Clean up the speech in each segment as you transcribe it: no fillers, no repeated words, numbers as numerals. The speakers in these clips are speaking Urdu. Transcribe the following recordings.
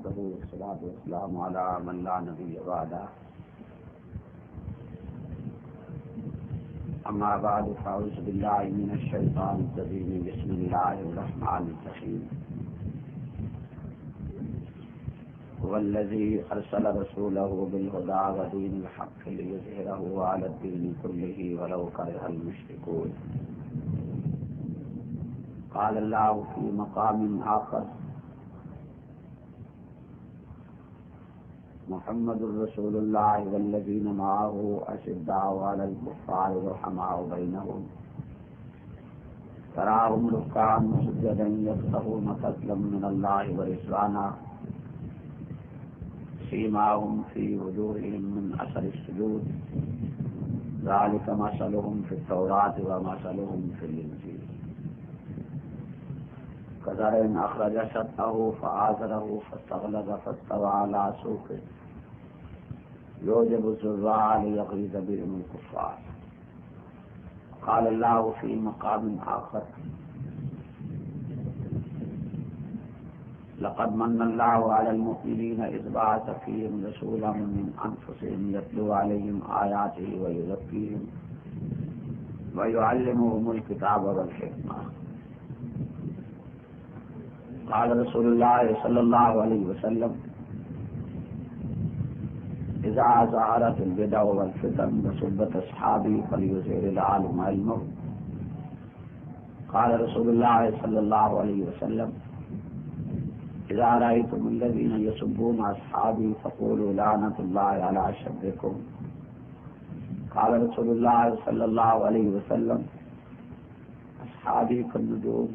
والصلاة والسلام على من لا نبي بعده أما بعد فأعوذ بالله من الشيطان الرجيم بسم الله الرحمن الرحيم هو الذي أرسل رسوله بالهدى ودين الحق ليظهره على الدين كله ولو كره المشركون قال الله في مقام آخر محمد رسول الله والذين معه أشداء على الكفار رحماء بينهم تراهم ركعا سجدا يبتغون فضلا من الله ورضوانا سيماهم في وجوههم من أثر السجود ذلك مثلهم في التوراة ومثلهم في الإنجيل كزرع أخرج شطأه فآزره فاستغلظ فاستوى على سوقه يوجب الزراع ليغيظ بهم الكفار قال الله في مقام آخر لقد من الله على المؤمنين إذ بعث فيهم رسولا من أنفسهم يتلو عليهم آياته ويزكيهم ويعلمهم الكتاب والحكمة قال رسول الله صلى الله عليه وسلم إذا ظهرت البدع والفتن وسبت أصحابي فليظهر العالم علمه قال رسول الله صلى الله عليه وسلم إذا رأيتم الذين يسبون أصحابي فقولوا لعنة الله على أشدكم قال رسول الله صلى الله عليه وسلم أصحابي كالنجوم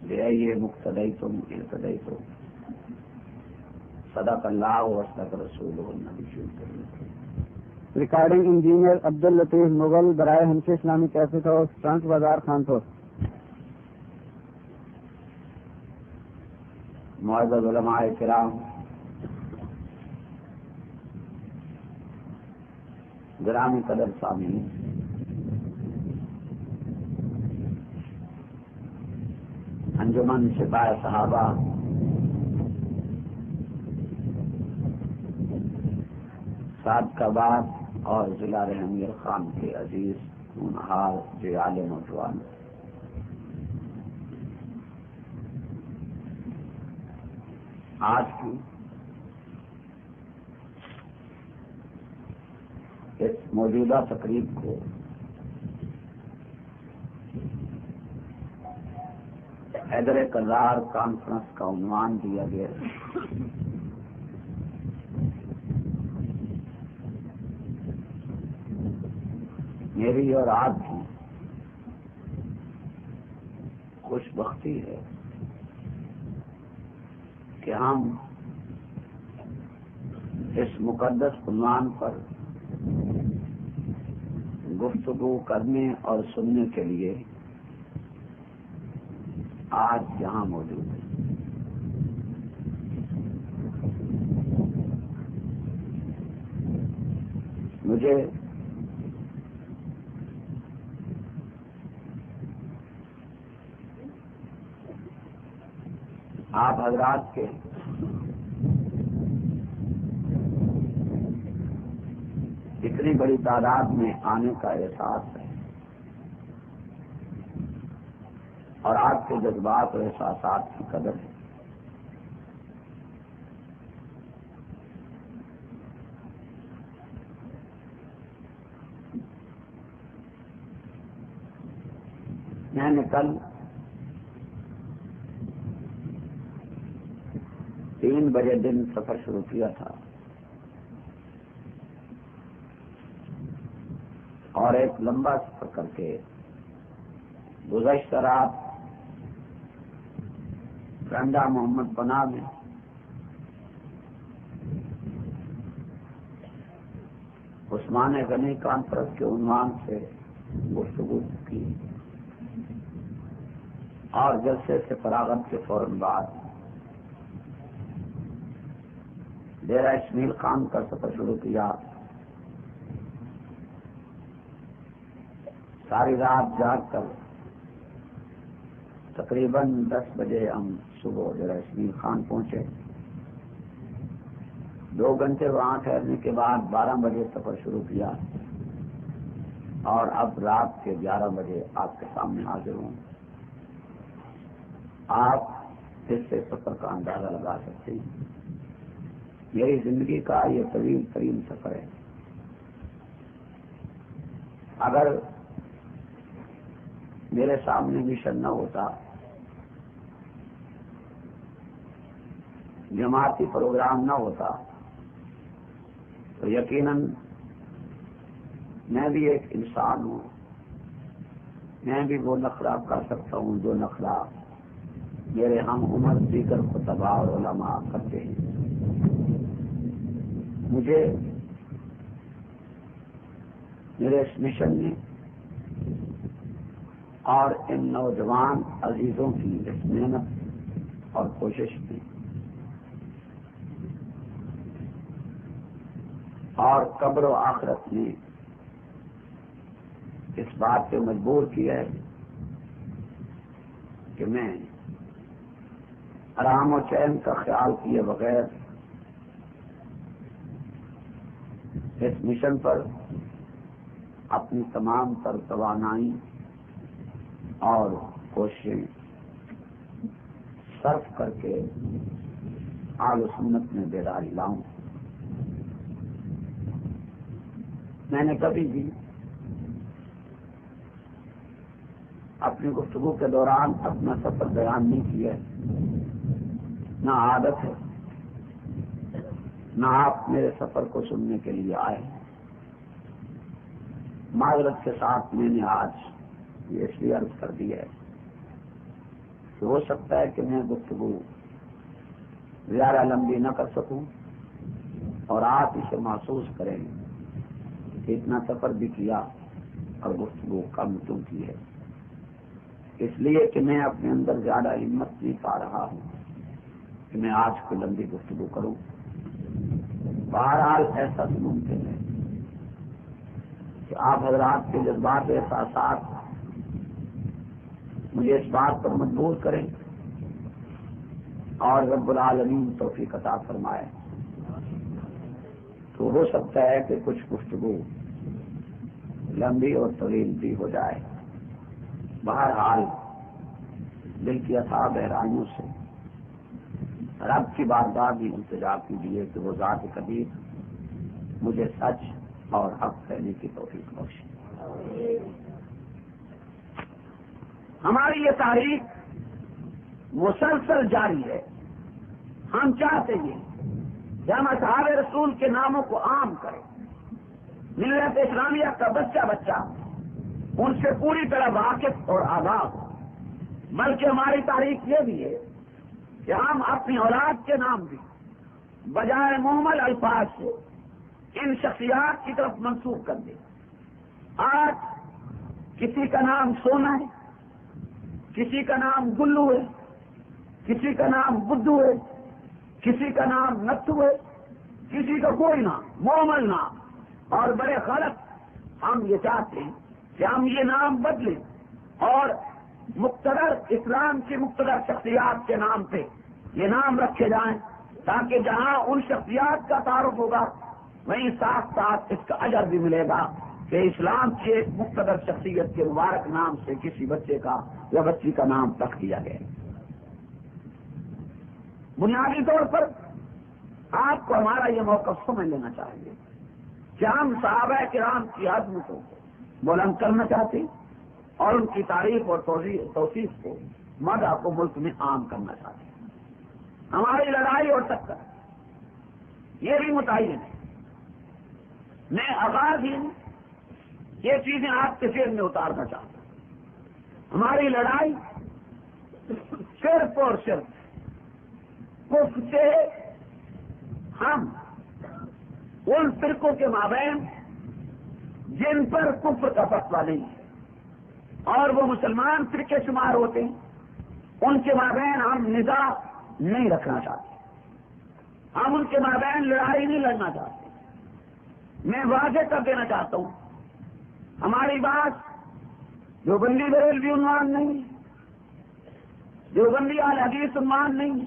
بأي مقتديتم اهتديتم صدق اللہ وصدق رسولہ النبی الکریم. ریکارڈنگ انجینئر عبداللطیف مغل برائے ہمشہ اسلامی کیسٹ ہاؤس فرنٹ بازار خانپور. معزز علماء کرام، گرامی قدر سامعین، انجمن سپاہ صحابہ، سابقہ بعد اور ضلع امیر خان کے عزیز ہونہار جیال نوجوان، آج کی اس موجودہ تقریب کو حیدر کرار کانفرنس کا عنوان دیا گیا ہے. میری اور آپ کی خوش بختی ہے کہ ہم اس مقدس عنوان پر گفتگو کرنے اور سننے کے لیے آج یہاں موجود ہیں. مجھے آپ حضرات کے اتنی بڑی تعداد میں آنے کا احساس ہے اور آپ کے جذبات اور احساسات کی قدر ہے. میں نے کل 3 بجے دن سفر شروع کیا تھا اور ایک لمبا سفر کر کے گزشتہ رات رنڈا محمد پناہ میں عثمان غنی کانفرنس کے عنوان سے گفتگو کی اور جلسے سے فراغت کے فوراً بعد ڈیرہ اسماعیل خان کا سفر شروع کیا. ساری رات جاگ کر تقریباً 10 بجے ہم صبح ڈیرہ اسماعیل خان پہنچے 2 گھنٹے وہاں ٹھہرنے کے بعد 12 بجے سفر شروع کیا اور اب رات کے 11 بجے آپ کے سامنے حاضر ہوں. آپ اس سے سفر کا اندازہ لگا سکتے ہیں. میری زندگی کا یہ طویل ترین سفر ہے. اگر میرے سامنے مشن نہ ہوتا، جماعتی پروگرام نہ ہوتا، تو یقیناً میں بھی ایک انسان ہوں. میں بھی وہ نخرہ کر سکتا ہوں جو نخرہ میرے ہم عمر دیگر خطبہ اور علماء کرتے ہیں. مجھے میرے اس مشن نے اور ان نوجوان عزیزوں کی اس محنت اور کوشش کی اور قبر و آخرت نے اس بات پہ مجبور کیا ہے کہ میں آرام و چین کا خیال کیے بغیر اس مشن پر اپنی تمام تر توانائی اور کوششیں صرف کر کے اہل سنت میں بیداری لاؤں. میں نے کبھی بھی اپنی گفتگو کے دوران اپنا سفر بیان نہیں کیا. نہ عادت ہے، نہ آپ میرے سفر کو سننے کے لیے آئے. معذرت کے ساتھ میں نے آج یہ اس لیے عرض کر دی ہے کہ ہو سکتا ہے کہ میں گفتگو زیادہ لمبی نہ کر سکوں اور آپ اسے محسوس کریں کہ اتنا سفر بھی کیا اور گفتگو کم کیوں کی ہے. اس لیے کہ میں اپنے اندر زیادہ ہمت نہیں پا رہا ہوں کہ میں آج کوئی لمبی گفتگو کروں. بہرحال ایسا ممکن ہے کہ آپ حضرات کے جذبات احساسات مجھے اس بات پر مجبور کریں اور رب العالمین توفیق عطا فرمائے تو ہو سکتا ہے کہ کچھ گفتگو لمبی اور طویل بھی ہو جائے. بہرحال دل کی اتھاہ گہرائیوں سے رب کی بارگاہ بھی التجا کیجیے کہ وہ ذات قدیر مجھے سچ اور حق کہنے کی توفیق بخشے. ہماری یہ تاریخ مسلسل جاری ہے. ہم چاہتے ہیں کہ ہم اصحاب رسول کے ناموں کو عام کریں. ملت اسلامیہ کا بچہ بچہ ان سے پوری طرح واقف اور آگاہ ہو. بلکہ ہماری تاریخ یہ بھی ہے کہ ہم اپنی اولاد کے نام بھی بجائے محمل الفاظ سے ان شخصیات کی طرف منسوخ کر دیں. آج کسی کا نام سونا ہے، کسی کا نام گلو ہے، کسی کا نام بدھو ہے، کسی کا نام نتھو ہے، کسی کا کوئی نام محمل نام. اور بڑے غلط ہم یہ چاہتے ہیں کہ ہم یہ نام بدلیں اور مقتدر اسلام کی مقتدر شخصیات کے نام پہ یہ نام رکھے جائیں تاکہ جہاں ان شخصیات کا تعارف ہوگا وہیں ساتھ ساتھ اس کا اجر بھی ملے گا کہ اسلام کی ایک مقتدر شخصیت کے مبارک نام سے کسی بچے کا یا بچی کا نام رکھ دیا گیا. بنیادی طور پر آپ کو ہمارا یہ موقف سمجھ لینا چاہیے کہ ہم صحابہ کرام کی عظم کو بلند کرنا چاہتے ہیں اور ان کی تعریف اور توصیف کو مدح کو ملک میں عام کرنا چاہتے ہیں. ہماری لڑائی اور ٹکر یہ بھی متعین ہے. میں آغاز ہی یہ چیزیں آپ کے ذہن میں اتارنا چاہتا ہوں. ہماری لڑائی صرف اور صرف کفر سے ہم ان فرقوں کے مابین جن پر کفر کا فتویٰ نہیں ہے اور وہ مسلمان فرقے شمار ہوتے ہیں ان کے مابین ہم نزاع نہیں رکھنا چاہتے. ہم ان کے مابین لڑائی نہیں لڑنا چاہتے. میں واضح کر دینا چاہتا ہوں ہماری بات دیوبندی بریلوی عنوان نہیں ہے، دیوبندی اہل حدیث عنوان نہیں ہے،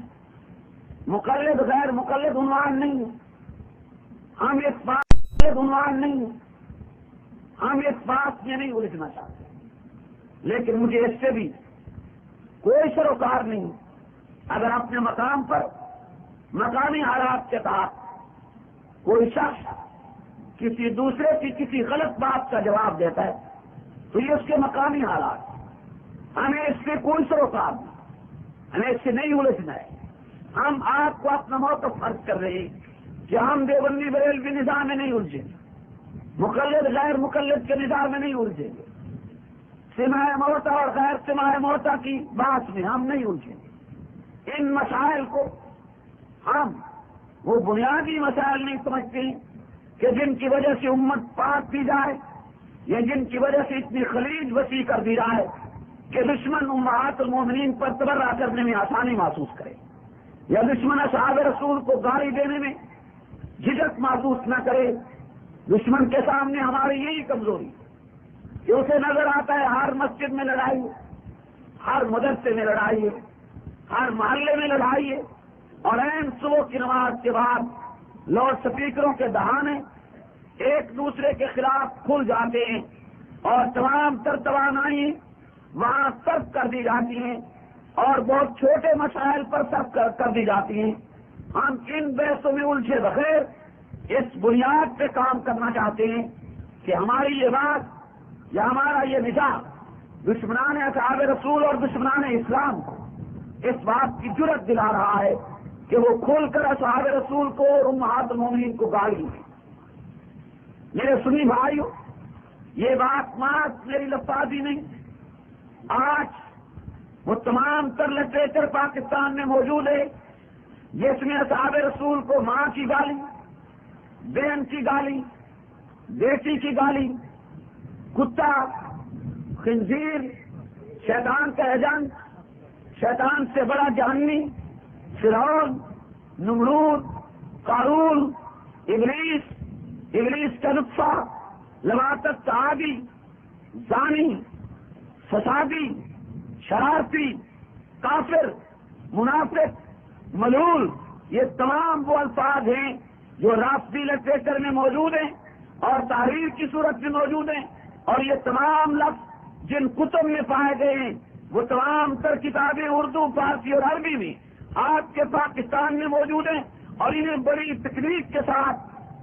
مقلد غیر مقلد عنوان نہیں ہے. ہم اس بات سے عنوان نہیں ہیں، ہم اس بات میں نہیں الجھنا چاہتے، لیکن مجھے اس سے بھی کوئی سروکار نہیں اگر اپنے مقام پر مقامی حالات کے تحت کوئی شخص کسی دوسرے کی کسی غلط بات کا جواب دیتا ہے تو یہ اس کے مقامی حالات، ہمیں اس سے کوئی سروکار نہیں، ہمیں اس سے نہیں الجھنا ہے۔ ہم آپ کو اپنا موقف فرض کر رہے ہیں کہ ہم دیوبندی بریلوی نظام میں نہیں الجھیں گے، مقلد غیر مقلد کے نظام میں نہیں الجھیں گے، سماع موتا اور غیر سماع موتا کی بات میں ہم نہیں الجھیں گے۔ ان مسائل کو ہم وہ بنیادی مسائل نہیں سمجھتے ہیں کہ جن کی وجہ سے امت پاک دی جائے یا جن کی وجہ سے اتنی خلیج وسیع کر دی جائے کہ دشمن امہات المومنین پر تبرہ کرنے میں آسانی محسوس کرے یا دشمن اصحاب رسول کو گالی دینے میں جھجک محسوس نہ کرے۔ دشمن کے سامنے ہماری یہی کمزوری کہ اسے نظر آتا ہے ہر مسجد میں لڑائی ہے، ہر مدرسے میں لڑائی ہے، ہر محلے میں لڑائی ہے، اور عین صبح کی نماز کے بعد لاؤڈ سپیکروں کے دہانے ایک دوسرے کے خلاف کھل جاتے ہیں اور تمام تر توانائی وہاں صرف کر دی جاتی ہیں اور بہت چھوٹے مسائل پر صرف کر دی جاتی ہیں۔ ہم ان بحثوں میں الجھے بغیر اس بنیاد پہ کام کرنا چاہتے ہیں کہ ہماری یہ بات یا ہمارا یہ نظام دشمنان اصحاب رسول اور دشمنان اسلام کو اس بات کی جرت دلا رہا ہے کہ وہ کھول کر اصحاب رسول کو اور امہات المومنین کو گالی دیں۔ میرے سنی بھائیوں، یہ بات مات میری لفاظی نہیں، آج وہ تمام تر لٹریچر پاکستان میں موجود ہے جس میں اصحاب رسول کو ماں کی گالی، بہن کی گالی، بیٹی کی گالی، کتا، خنزیر، شیطان کا ایجنٹ، شیطان سے بڑا جہنمی، فرعون، نمرود، قارون، ابلیس کا نطفہ، لواطت کا عادی، زانی، فسادی، شرارتی، کافر، منافق، ملعون، یہ تمام وہ الفاظ ہیں جو رافضی لٹریچر میں موجود ہیں اور تحریر کی صورت میں موجود ہیں، اور یہ تمام لفظ جن کتب میں پائے گئے ہیں وہ تمام تر کتابیں اردو، فارسی اور عربی میں آپ کے پاکستان میں موجود ہیں، اور انہیں بڑی تکنیک کے ساتھ،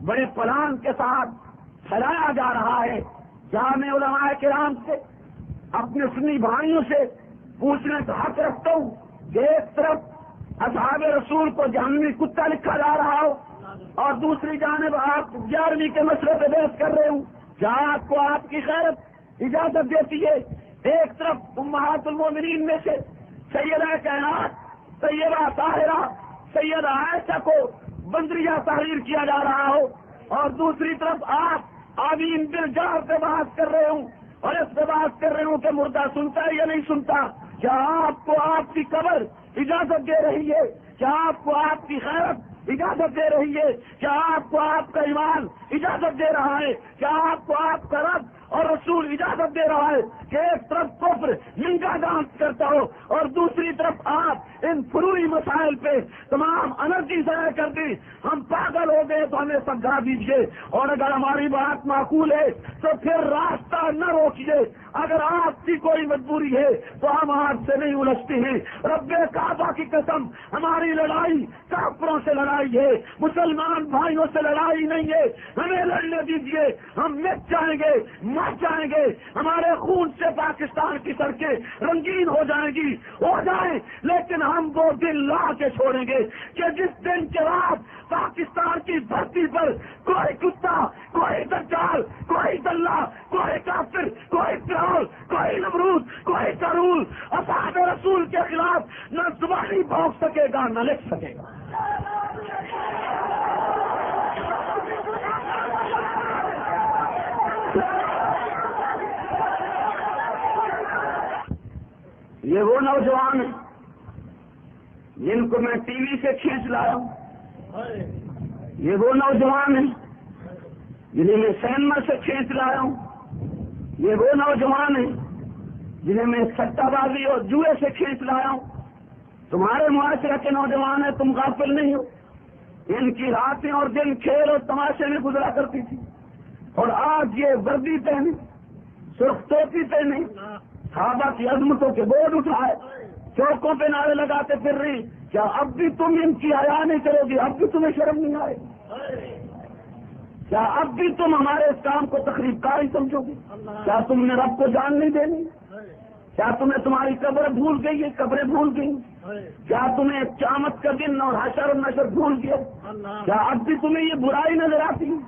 بڑے پلان کے ساتھ پھیلایا جا رہا ہے۔ جہاں میں علماء کرام سے اپنے سنی بھائیوں سے پوچھنے کا حق رکھتا ہوں کہ ایک طرف اصحاب رسول کو جہنمی کتا لکھا جا رہا ہو اور دوسری جانب آپ 11ویں کے مسئلے پہ بحث کر رہے ہوں، جہاں آپ کو آپ کی غیرت اجازت دیتی ہے ایک طرف امہات المومنین میں سے سیدہ کائنات طیبہ طاہرہ سیدہ عائشہ کو بندریہ تحریر کیا جا رہا ہو، اور دوسری طرف آپ آمین بالجار پہ بحث کر رہے ہوں اور اس پہ بحث کر رہے ہوں کہ مردہ سنتا ہے یا نہیں سنتا، کیا آپ کو آپ کی قبر اجازت دے رہی ہے، کیا آپ کو آپ کی خیرت اجازت دے رہی ہے، کیا آپ کو آپ کا ایمان اجازت دے رہا ہے، کیا آپ کو آپ کا رب اور رسول اجازت دے رہا ہے کہ ایک طرف کفر ننگا ڈانس کرتا ہو اور دوسری طرف آپ ان فروعی مسائل پہ تمام انرجی ضائع کر دی؟ ہم پاگل ہو گئے تو ہمیں سمجھا دیجیے، اور اگر ہماری بات معقول ہے تو پھر راستہ نہ روکیے، اگر آپ کی کوئی مجبوری ہے تو ہم آپ سے نہیں الجھتے ہیں۔ رب کعبہ کی قسم، ہماری لڑائی کافروں سے لڑائی ہے، مسلمان بھائیوں سے لڑائی نہیں ہے، ہمیں لڑنے دیجیے، ہم مٹ جائیں گے، مر جائیں گے، ہمارے خون سے پاکستان کی سڑکیں رنگین ہو جائیں گی، ہو جائیں، لیکن ہم وہ دن لا کے چھوڑیں گے کہ جس دن کے بعد پاکستان کی دھرتی پر کوئی کتا، کوئی دجال، کوئی دلہ، کوئی کافر، کوئی فرعون، کوئی نمرود، کوئی قارون اصحاب رسول کے خلاف نہ زبانی بھونک سکے گا نہ لکھ سکے گا۔ یہ وہ نوجوان ہیں جن کو میں ٹی وی سے کھینچ لایا ہوں، یہ وہ نوجوان ہیں جنہیں میں سینما سے کھینچ لایا ہوں، یہ وہ نوجوان ہیں جنہیں میں سٹہ بازی اور جوئے سے کھینچ لایا ہوں۔ تمہارے معاشرے کے نوجوان ہیں، تم غافل نہیں ہو، ان کی راتیں اور دن کھیل اور تماشے میں گزرا کرتی تھی، اور آج یہ وردی پہنی، سرخ ٹوپی پہنی، صحابہ کی عظمتوں کے بورڈ اٹھائے، چوکوں پہ نعرے لگاتے پھر رہی، کیا اب بھی تم ان کی حیا نہیں کرو گی؟ اب بھی تمہیں شرم نہیں آئے؟ کیا اب بھی تم ہمارے اس کام کو تقریب کاری سمجھو گی؟ کیا تم نے رب کو جان نہیں دینی؟ کیا تمہیں تمہاری قبر بھول گئی ہے، قبریں بھول گئی؟ کیا تمہیں قیامت کا دن اور حشر و نشر بھول گیا؟ کیا اب بھی تمہیں یہ برائی نظر آتی ہے؟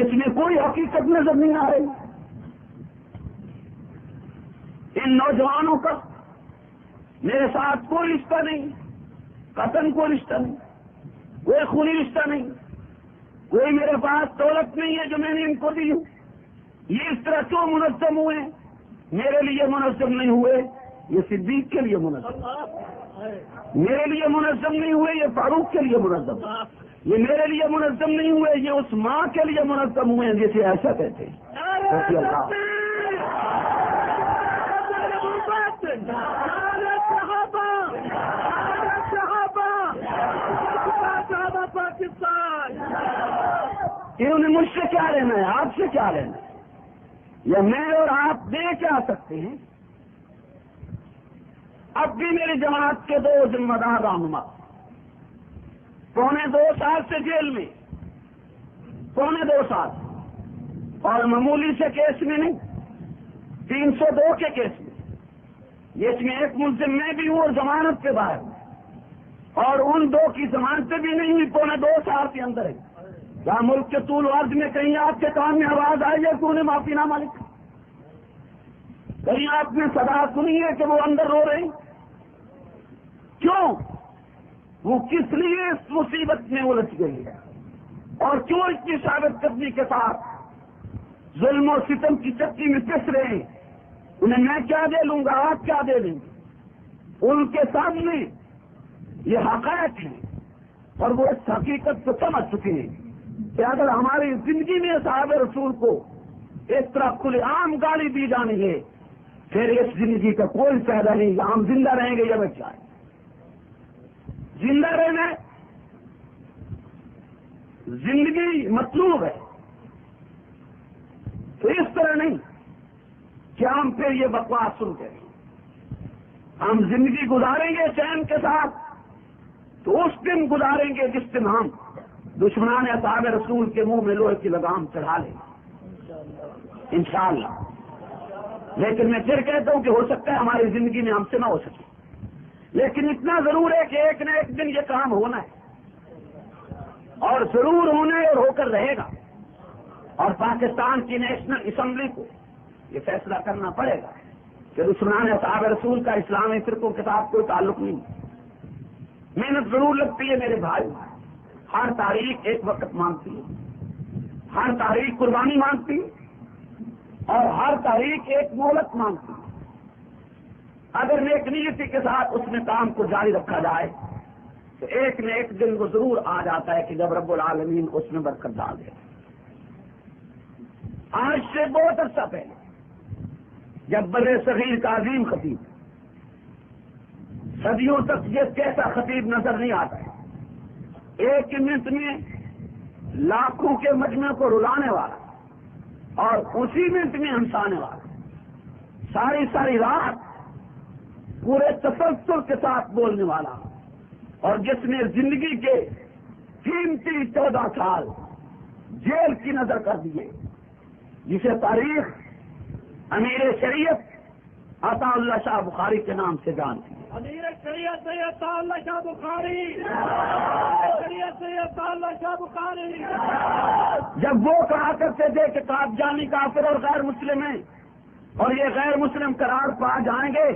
اس میں کوئی حقیقت نظر نہیں آ رہی۔ ان نوجوانوں کا میرے ساتھ کوئی رشتہ نہیں، قطن کوئی رشتہ نہیں، کوئی خونی رشتہ نہیں، کوئی میرے پاس دولت نہیں ہے جو میں نے ان کو دی ہوں۔ یہ اس طرح کیوں منظم ہوئے؟ میرے لیے منظم نہیں ہوئے، یہ صدیق کے لیے منظم، میرے لیے منظم نہیں ہوئے، یہ فاروق کے لیے منظم، یہ میرے لیے منظم نہیں ہوئے، یہ اس ماں کے لیے منظم ہوئے ہیں جسے ایسا کہتے ہیں۔ انہوں نے مجھ سے کیا لینا ہے، آپ سے کیا لینا ہے؟ یا میں اور آپ دے کیا سکتے ہیں؟ اب بھی میری جماعت کے دو ذمہ دار رہنما 2.25 سال سے جیل میں، 2.25 سال، اور معمولی سے کیس میں نہیں، 302 کے کیس میں، جس میں ایک ملزم میں بھی ہوں اور ضمانت پہ باہر ہوں، اور ان دو کی ضمانتیں بھی نہیں ہوئی 2.25 سال کے اندر ہے۔ کیا ملک کے طول و عرض میں کہیں آپ کے کان میں آواز آئی ہے کہ انہیں معافی نامہ لکھا؟ کہیں آپ نے صدا سنی ہے کہ وہ اندر رو رہے ہیں؟ کیوں؟ وہ کس لیے اس مصیبت میں الجھ گئی ہے، اور کیوں اتنی ثابت قدمی کے ساتھ ظلم و ستم کی چکی میں پس رہے ہیں؟ انہیں میں کیا دے لوں گا، آپ کیا دے لیں گے؟ ان کے سامنے یہ حقائق ہیں، اور وہ اس حقیقت کو سمجھ چکے ہیں کہ اگر ہماری زندگی میں صحابہ رسول کو اس طرح کھلے عام گالی دی جانی ہے، پھر اس زندگی کا کوئی فائدہ نہیں، ہم زندہ رہیں گے یا بچ جائیں۔ زندہ رہنا زندگی مطلوب ہے، تو اس طرح نہیں کہ ہم پھر یہ بکواس سنتے ہیں۔ ہم زندگی گزاریں گے چین کے ساتھ تو اس دن گزاریں گے جس دن ہم دشمنان اصحاب رسول کے منہ میں لوہے کی لگام چڑھا لیں انشاءاللہ۔ لیکن میں پھر کہتا ہوں کہ ہو سکتا ہے ہماری زندگی میں ہم سے نہ ہو سکے، لیکن اتنا ضرور ہے کہ ایک نہ ایک دن یہ کام ہونا ہے، اور ضرور ہونا ہے اور ہو کر رہے گا، اور پاکستان کی نیشنل اسمبلی کو یہ فیصلہ کرنا پڑے گا کہ دشمنان اصحاب رسول کا اسلامی فرقوں کے ساتھ کوئی تعلق نہیں۔ محنت ضرور لگتی ہے میرے بھائی، ہر تاریخ ایک وقت مانگتی ہے، ہر تاریخ قربانی مانگتی ہے، اور ہر تاریخ ایک مہلت مانگتی ہے۔ اگر نیک نیتی کے ساتھ اس میں کام کو جاری رکھا جائے تو ایک نہ ایک دن وہ ضرور آ جاتا ہے کہ جب رب العالمین اس میں برکت ڈال دے۔ آج سے بہت عرصہ پہلے جب بر صغیر کا عظیم خطیب، صدیوں تک یہ کیسا خطیب نظر نہیں آتا ہے، ایک منٹ میں لاکھوں کے مجمع کو رلانے والا اور اسی منٹ میں ہنسانے والا، ساری رات پورے تسلسل کے ساتھ بولنے والا، اور جس نے زندگی کے قیمتی 14 سال جیل کی نظر کر دیے، جسے تاریخ امیر شریعت عطا اللہ شاہ بخاری کے نام سے جانتی ہے۔ امیر شریعت عطا اللہ شاہ بخاری، شریعت عطا اللہ شاہ بخاری، جب وہ کہا کرتے تھے کہ قادیانی کافر اور غیر مسلم ہیں اور یہ غیر مسلم قرار پا جائیں گے،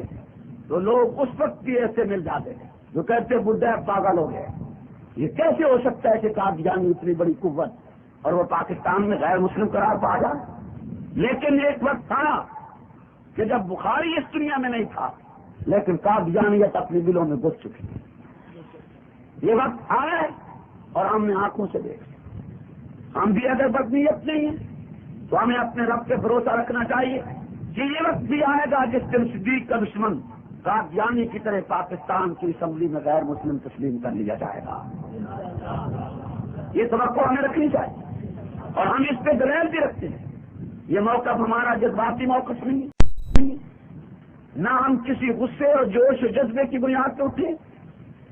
تو لوگ اس وقت بھی ایسے مل جاتے ہیں جو کہتے بڈھا پاگل ہو گئے، یہ کیسے ہو سکتا ہے کہ قادیانی اتنی بڑی قوت اور وہ پاکستان میں غیر مسلم قرار پا جائے؟ لیکن ایک وقت تھا کہ جب بخاری اس دنیا میں نہیں تھا، لیکن قادیانیت اپنے دلوں میں گھس چکی ہے۔ یہ وقت آیا ہے اور ہم نے آنکھوں سے دیکھا۔ ہم بھی اگر بدنیت نہیں ہیں تو ہمیں اپنے رب پہ بھروسہ رکھنا چاہیے کہ یہ وقت بھی آئے گا جس دن صدیق کا دشمن قادیانی کی طرح پاکستان کی اسمبلی میں غیر مسلم تسلیم کر لیا جائے گا. یہ توقع ہمیں رکھنی چاہیے اور ہم اس پہ دلیل بھی رکھتے ہیں. یہ موقف ہمارا جذباتی موقف نہیں، نہ ہم کسی غصے اور جوش و جذبے کی بنیاد پہ اٹھے،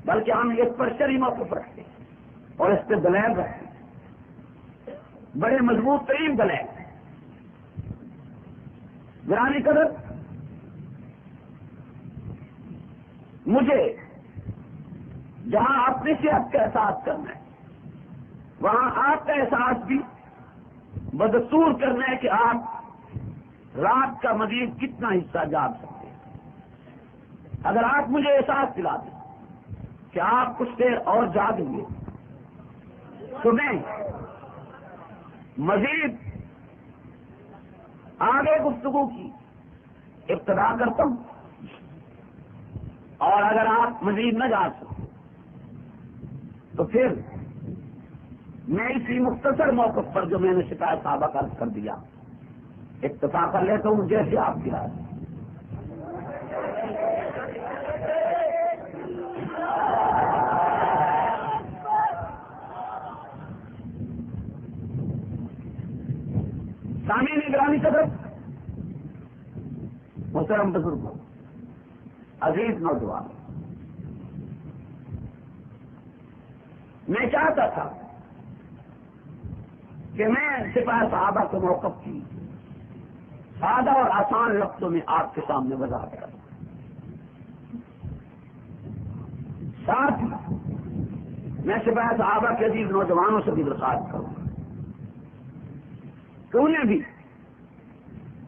بلکہ ہم اس پر شرعی موقف رکھتے ہیں اور اس پہ دلیل رکھتے ہیں، بڑے مضبوط ترین دلیل. گرامی قدر، مجھے جہاں اپنی صحت کا احساس کرنا ہے وہاں آپ کا احساس بھی بدستور کرنا ہے کہ آپ رات کا مزید کتنا حصہ جاگ سکتے ہیں. اگر آپ مجھے احساس دلا دیں کہ آپ کچھ دیر اور جاگیں گے تو میں مزید آگے گفتگو کی ابتدا کرتا ہوں، اور اگر آپ مزید نہ جا سکتے تو پھر میں اسی مختصر موقف پر جو میں نے شکایت صحابہ کا عرض کر دیا اکتفا کر لیتا ہوں جیسے آپ کی رائے. سامعین گرامی قدر، محترم بزرگوں، عزیز نوجوان، میں چاہتا تھا کہ میں سپاہ صحابہ کے موقف کی سادہ اور آسان لفظوں میں آپ کے سامنے وضاحت کروں. ساتھ ہی میں سپاہ صحابہ کے عزیز نوجوانوں سے بھی درخواست کروں گا کہ انہیں بھی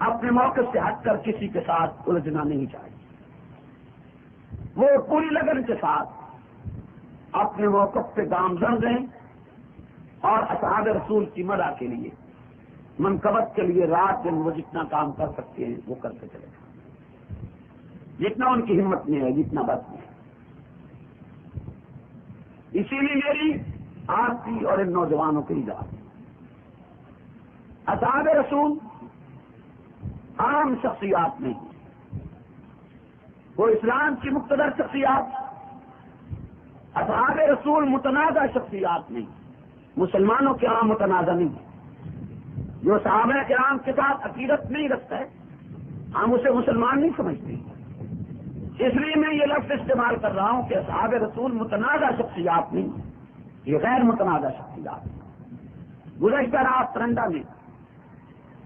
اپنے موقف سے ہٹ کر کسی کے ساتھ الجھنا نہیں چاہیے. وہ پوری لگن کے ساتھ اپنے موقف پہ گامزن رہیں اور اصحاب رسول کی مدح کے لیے، منقبت کے لیے رات دن وہ جتنا کام کر سکتے ہیں وہ کرتے چلے جائیں، جتنا ان کی ہمت میں ہے، جتنا بس میں ہے. اسی لیے میری آپ کی اور ان نوجوانوں کی اجازت. اصحاب رسول عام شخصیات نہیں، وہ اسلام کی مقتدر شخصیات. اصحاب رسول متنازع شخصیات نہیں، مسلمانوں کے عام متنازع نہیں. جو صحابہ کرام کے ساتھ عقیدت نہیں رکھتا ہے ہم اسے مسلمان نہیں سمجھتے. اس لیے میں یہ لفظ استعمال کر رہا ہوں کہ اصحاب رسول متنازع شخصیات نہیں، یہ غیر متنازع شخصیات. گزشتہ رات ترنڈا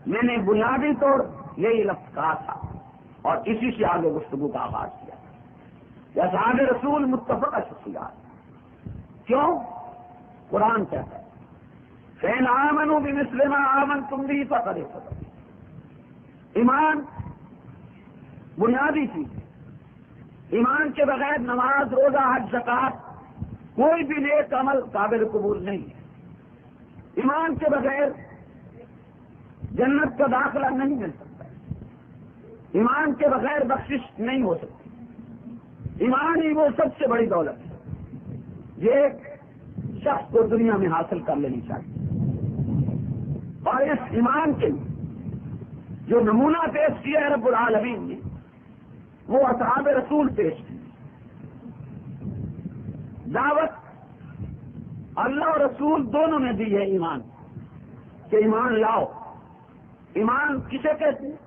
میں نے بنیادی طور یہی لفظ کہا تھا اور اسی سے آگے گفتگو کا آغاز کیا کہ اصحاب رسول متفقہ شخصیات. کیوں؟ قرآن کہتا ہے فَإِنْ آمَنُوا بِمِثْلِ مَا آمَنْتُمْ بِهِ فَقَدِ اهْتَدَوْا. ایمان بنیادی چیز ہے. ایمان کے بغیر نماز، روزہ، حج، زکات کوئی بھی نیک عمل قابل قبول نہیں ہے. ایمان کے بغیر جنت کا داخلہ نہیں مل سکتا. ایمان کے بغیر بخشش نہیں ہو سکتی. ایمان ہی وہ سب سے بڑی دولت ہے یہ ایک شخص کو دنیا میں حاصل کر لینی چاہیے. اور اس ایمان کے جو نمونہ پیش کیا ہے رب العالمین نے وہ اصحاب رسول پیش کی. دعوت اللہ اور رسول دونوں نے دی ہے ایمان کہ ایمان لاؤ. ایمان کسے کہتے ہیں،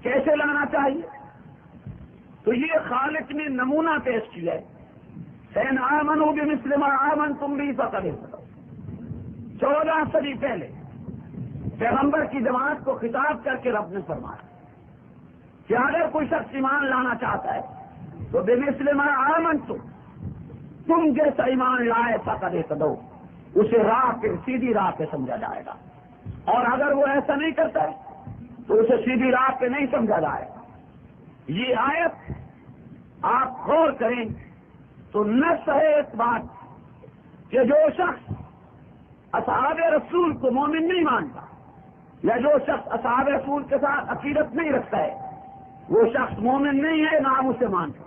کیسے لانا چاہیے؟ تو یہ خالق نے نمونہ پیش کیا ہے. فَإِنْ آمَنُوا بِمِثْلِ مَا آمَنْتُمْ بِهِ فَقَدِ اهْتَدَوْا. 14 صدی پہلے پیغمبر کی جماعت کو خطاب کر کے رب نے فرمایا کہ اگر کوئی شخص ایمان لانا چاہتا ہے تو بِمِثْلِ مَا آمَنْتُمْ، تم جیسا ایمان لائے فَقَدِ اهْتَدَوْا، اسے راہ پہ، سیدھی راہ پہ سمجھا جائے گا. اور اگر وہ ایسا نہیں کرتا ہے تو اسے سیدھی راہ پہ نہیں سمجھا جائے گا. یہ آیت آپ غور کریں تو نص ہے اس بات کہ جو شخص اصحاب رسول کو مومن نہیں مانتا یا جو شخص اصحاب رسول کے ساتھ عقیدت نہیں رکھتا ہے وہ شخص مومن نہیں ہے، نہ ہم اسے مانتا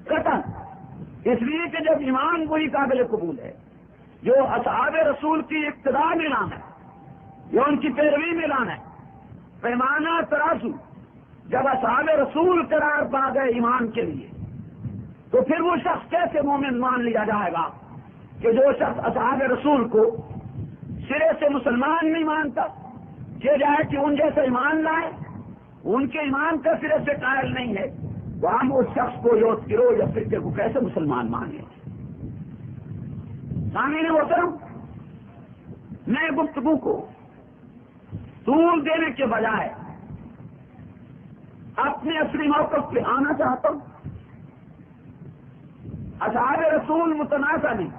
قطعاً. اس لیے کہ جب ایمان وہی قابل قبول ہے جو اصحاب رسول کی اقتداء میں لانا ہے یا ان کی پیروی میں لانا ہے، پیمانہ ترازو جب اصحاب رسول قرار پا گئے ایمان کے لیے تو پھر وہ شخص کیسے مومن مان لیا جائے گا کہ جو شخص اصحاب رسول کو سرے سے مسلمان نہیں مانتا کہ جائے کہ ان جیسے ایمان لائے ان کے ایمان کا سرے سے قائل نہیں ہے تو ہم اس شخص کو یا فرقے کو کیسے مسلمان مانیں؟ سامعین محترم، میں گفتگو کو طول دینے کے بجائے اپنے اصلی موقف پہ آنا چاہتا ہوں۔ اصحاب رسول متنازع نہیں،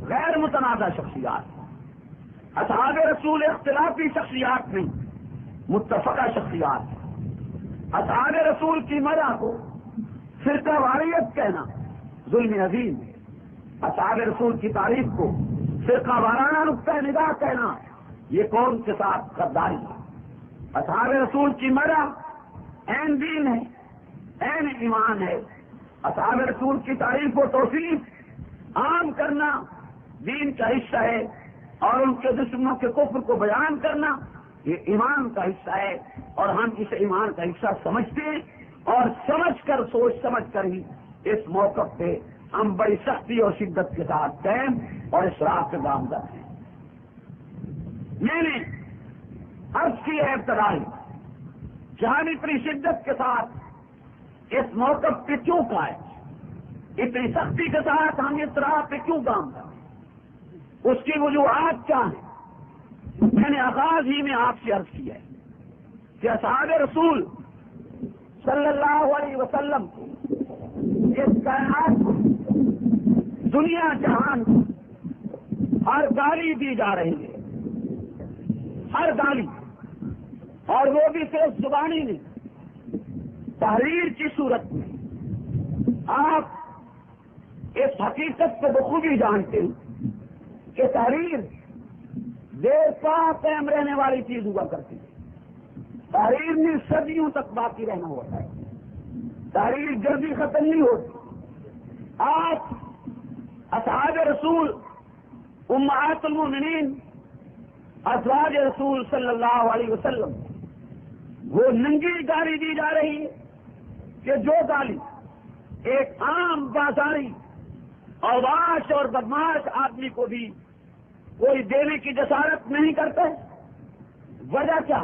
غیر متنازع شخصیات۔ اصحاب رسول اختلافی شخصیات نہیں، متفقہ شخصیات۔ اصحاب رسول کی مدح کو فرقہ واریت کہنا ظلم عظیم ہے۔ اصحاب رسول کی تعریف کو فرقہ وارانہ نقطہ نگاہ کہنا یہ قوم کے ساتھ غداری ہے۔ اصحاب رسول کی مدح عین دین ہے، عین ایمان ہے۔ اصحاب رسول کی تعریف و توصیف عام کرنا دین کا حصہ ہے، اور ان کے دشمنوں کے کفر کو بیان کرنا یہ ایمان کا حصہ ہے، اور ہم اس ایمان کا حصہ سمجھتے ہیں، اور سمجھ کر سوچ سمجھ کر ہی اس موقع پہ ہم بڑی سختی اور شدت کے ساتھ قائم اور اشراف سے گامزن ہیں۔ میں نے عرض کی ہے ابتدائی کہ ہم اتنی شدت کے ساتھ اس موقع پہ کیوں قائم، اتنی سختی کے ساتھ ہم اس راہ پہ کیوں گامزن، اس کی وجوہات کیا ہیں؟ میں نے آغاز ہی میں آپ سے عرض کیا ہے کہ اصحاب رسول صلی اللہ علیہ وسلم کو اس کائنات کو دنیا جہان کو ہر گالی دی جا رہی ہے، ہر گالی، اور وہ بھی صرف زبانی نہیں، تحریر کی صورت میں۔ آپ اس حقیقت کو بخوبی جانتے ہیں کہ تحریر دیر پا قائم رہنے والی چیز ہوا کرتی ہے۔ تحریر میں صدیوں تک باقی رہنا ہوتا ہے، تحریر جلدی ختم نہیں ہوتی۔ آپ اصحاب رسول امہات المومنین ازواج رسول صلی اللہ علیہ وسلم وہ ننگی گالی دی جا رہی ہے کہ جو گالی ایک عام بازاری اوباش اور بدماش آدمی کو بھی کوئی دینے کی جسارت نہیں کرتا ہے۔ وجہ کیا؟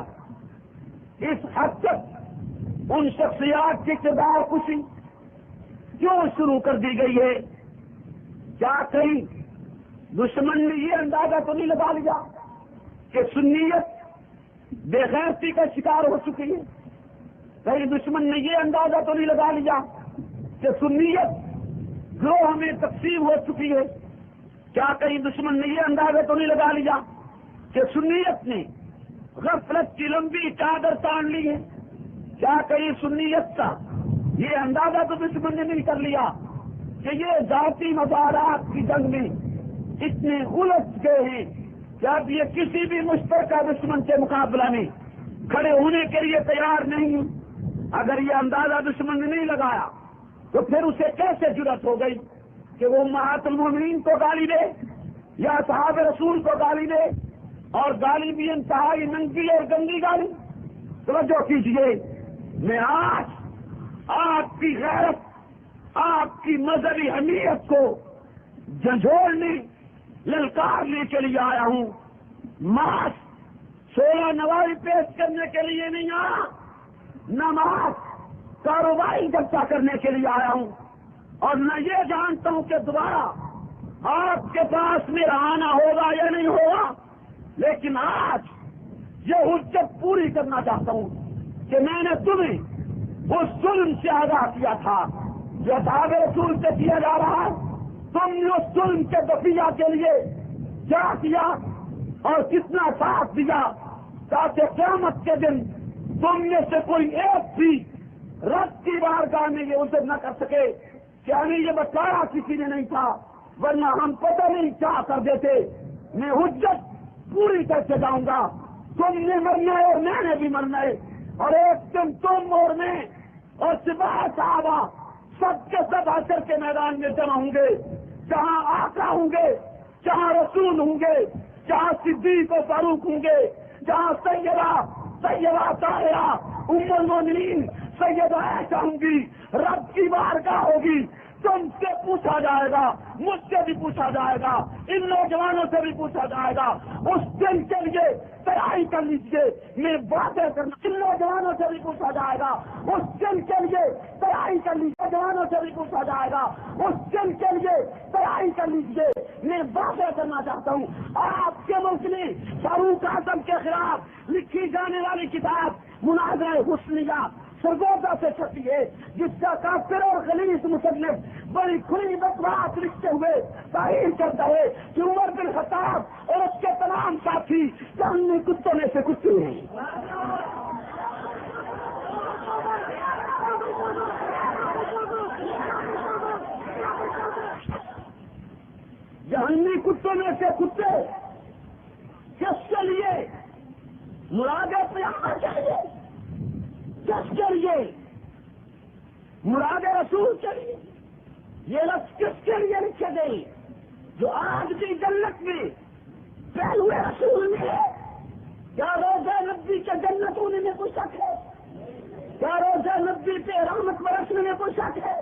اس حد تک ان شخصیات کی کردار کشی کیوں شروع کر دی گئی ہے؟ کیا کہیں دشمن نے یہ اندازہ تو نہیں لگا لیا کہ سنیت بے غیرتی کا شکار ہو چکی ہے؟ کہیں دشمن نے یہ اندازہ تو نہیں لگا لیا کہ سنیت گروہ میں تقسیم ہو چکی ہے؟ کیا کہیں دشمن نے یہ اندازہ تو نہیں لگا لیا کہ سنیت نے غفلت کی لمبی چادر تان لی ہے؟ کیا کہیں سنیت کا یہ اندازہ تو دشمن نے نہیں کر لیا کہ یہ ذاتی مفادات کی جنگ میں اتنے الجھ گئے ہیں کہ اب یہ کسی بھی مشترکہ دشمن کے مقابلہ میں کھڑے ہونے کے لیے تیار نہیں؟ اگر یہ اندازہ دشمن نے نہیں لگایا تو پھر اسے کیسے جرأت ہو گئی کہ وہ امہات المومنین کو گالی دے یا صحاب رسول کو گالی دے، اور گالی بھی انتہائی ننگی اور گندی گالی؟ توجہ کیجیے، میں آج آپ کی غیرت، آپ کی مذہبی حمیت کو جھنجھوڑنے، للکارنے کے لیے آیا ہوں۔ محض 16 نوائی پیش کرنے کے لیے نہیں آیا، نہ محض کاروباری جلسہ کرنے کے لیے آیا ہوں، اور نہ یہ جانتا ہوں کہ دوبارہ آپ کے پاس میرا آنا ہوگا یا نہیں ہوگا، لیکن آج یہ حجت پوری کرنا چاہتا ہوں کہ میں نے تمہیں اس ظلم سے آگاہ کیا تھا جو اصحاب رسول سے کیا جا رہا ہے۔ تم نے اس ظلم کے دفیہ کے لیے کیا کیا اور کتنا ساتھ دیا تاکہ قیامت کے دن تم میں سے کوئی ایک بھی رب کی بارگاہ میں یہ عذر نہ کر سکے کہ ہمیں یہ بتایا کسی نے نہیں تھا، ورنہ ہم پتہ نہیں کیا کر دیتے۔ میں حجت پوری کر کے جاؤں گا، تم نے مرنا ہے اور میں نے بھی مرنا ہے، اور ایک دن تم اور میں اور سپاہ صحابہ سب کے سب حشر کے میدان میں جمع ہوں گے، جہاں آقا ہوں گے، جہاں رسول ہوں گے، جہاں صدیق و فاروق ہوں گے، جہاں سیدہ طاہرہ ام المومنین سیدہ عائشہ ہوں گی، رب کی بارگاہ ہوگی، تم سے پوچھا جائے گا، مجھ سے بھی پوچھا جائے گا، ان نوجوانوں سے بھی پوچھا جائے گا۔ اس دن کے لیے تیاری کر لیجیے، میں باتیں کرنا، ان نوجوانوں سے بھی پوچھا جائے گا، اس دن کے لیے تیاری کر لیجیے، نوجوانوں سے بھی پوچھا جائے گا، اس دن کے لیے تیاری کر لیجیے۔ میں باتیں کرنا چاہتا ہوں، آپ کے ملک میں فاروق اعظم کے خلاف لکھی جانے والی کتاب مناظرہ حسنیہ سرگودا سے چھپی ہے، جس کا کافر اور غلیظ مصنف بڑی کھلی بکواس لکھتے ہوئے ظاہر کرتا ہے کہ عمر بن خطاب اور اس کے تمام ساتھی جہنمی کتوں میں سے کتے ہیں۔ جہنمی کتوں میں سے کتے کس کے لیے؟ مراد پیغمبر چاہیے، کس کے لیے؟ مراد رسول کے لیے۔ یہ لفظ کس کے لیے لکھے گئے؟ جو آج کی جنت میں پہلوے رسول میں ہے۔ کیا روزہ نبی کے جنت ہونے میں کوئی شک ہے؟ کیا روزہ نبی پہ رحمت برسنے میں کوئی شک ہے؟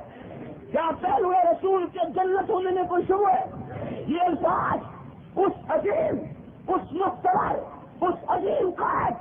کیا پہلوے رسول کے جنت ہونے میں کوئی شبہ ہے؟ یہ الفاظ اس عظیم، اس مستور، اس عظیم قائد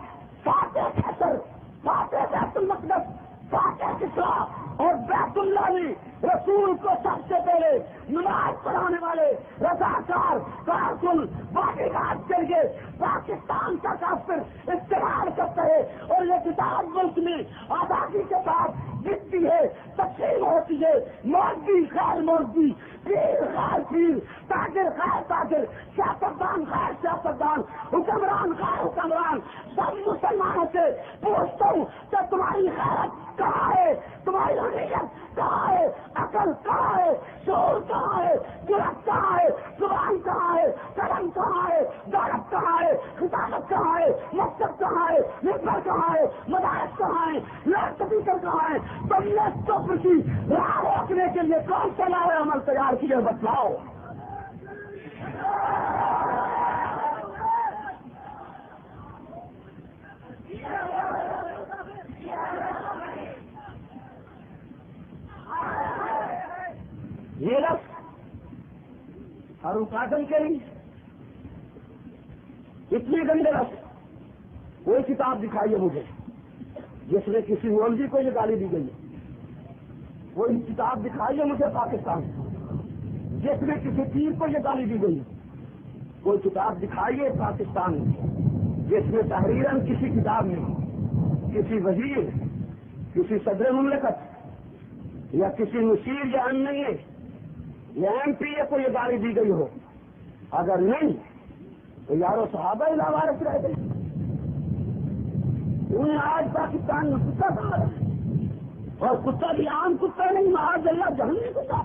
فاتح کیسر، فاتح بیت المقدس، فاتح کسرا اور بیت اللہ میں رسول کو سب سے پہلے نماز پڑھانے والے رضاکار کارکن باقی گارڈ کے لیے پاکستان کا کافر استعمال کرتا ہے، اور یہ کتاب ملک میں آزادی کے ساتھ جتتی ہے، تقسیم ہوتی ہے، مولوی خیر مولوی، پیر خیر پیر، تاجر خیر تاجر، سیاستدان خیر سیاستدان، حکمران خیر حکمران، سب مسلمانوں سے پوچھتا ہوں کہ تمہاری خیرت کہاں ہے؟ تمہاری حقیقت کہاں ہے؟ عقل کہاں ہے؟ شعور کہاں ہے؟ جرأت کہاں ہے؟ زبان کہاں ہے؟ قلم کہاں ہے؟ دولت کہاں ہے؟ خطابت کہاں ہے؟ مقصد کہاں ہے؟ ممبر کہاں ہے؟ مدارس کہاں ہے؟ لاؤڈ اسپیکر کہاں ہے؟ تم نے کفر کی راہ روکنے کے لیے کون سا نئے عمل تیار کیے بتلاؤ۔ یہ لفظ فاروق اعظم کے لیے اتنے گندے لفظ، کوئی کتاب دکھائیے مجھے جس میں کسی مولوی کو یہ گالی دی گئی ہے، کوئی کتاب دکھائیے مجھے پاکستان جس میں کسی پیر کو یہ گالی دی گئی ہے، کوئی کتاب دکھائیے پاکستان میں جس میں تحریراً کسی کتاب میں کسی وزیر، کسی صدر مملکت یا کسی مشیر یا ایم ایل اے یا ایم پی اے کو یہ گالی دی گئی ہو۔ اگر نہیں تو یارو صحابہ لاوارث رہ گئے، انہیں آج پاکستان میں کتا کہا ہے، اور کتا بھی عام کتا نہیں، معاذ اللہ جہنمی کتا۔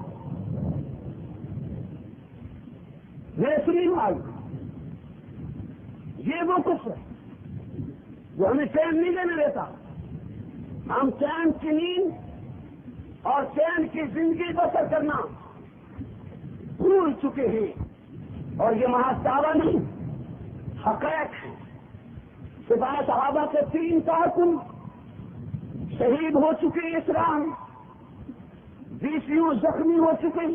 میرے سنی بھائی، یہ وہ کفر ہے جو ہمیں چین نہیں دینے دیتا۔ ہم چین کی نیند اور چین کی زندگی بسر کرنا بھول چکے ہیں، اور یہ محض دعویٰ نہیں، حقائق ہے۔ سپاہ صحابہ کے 3 کارکن شہید ہو چکے اس راہ میں، 20 زخمی ہو چکے،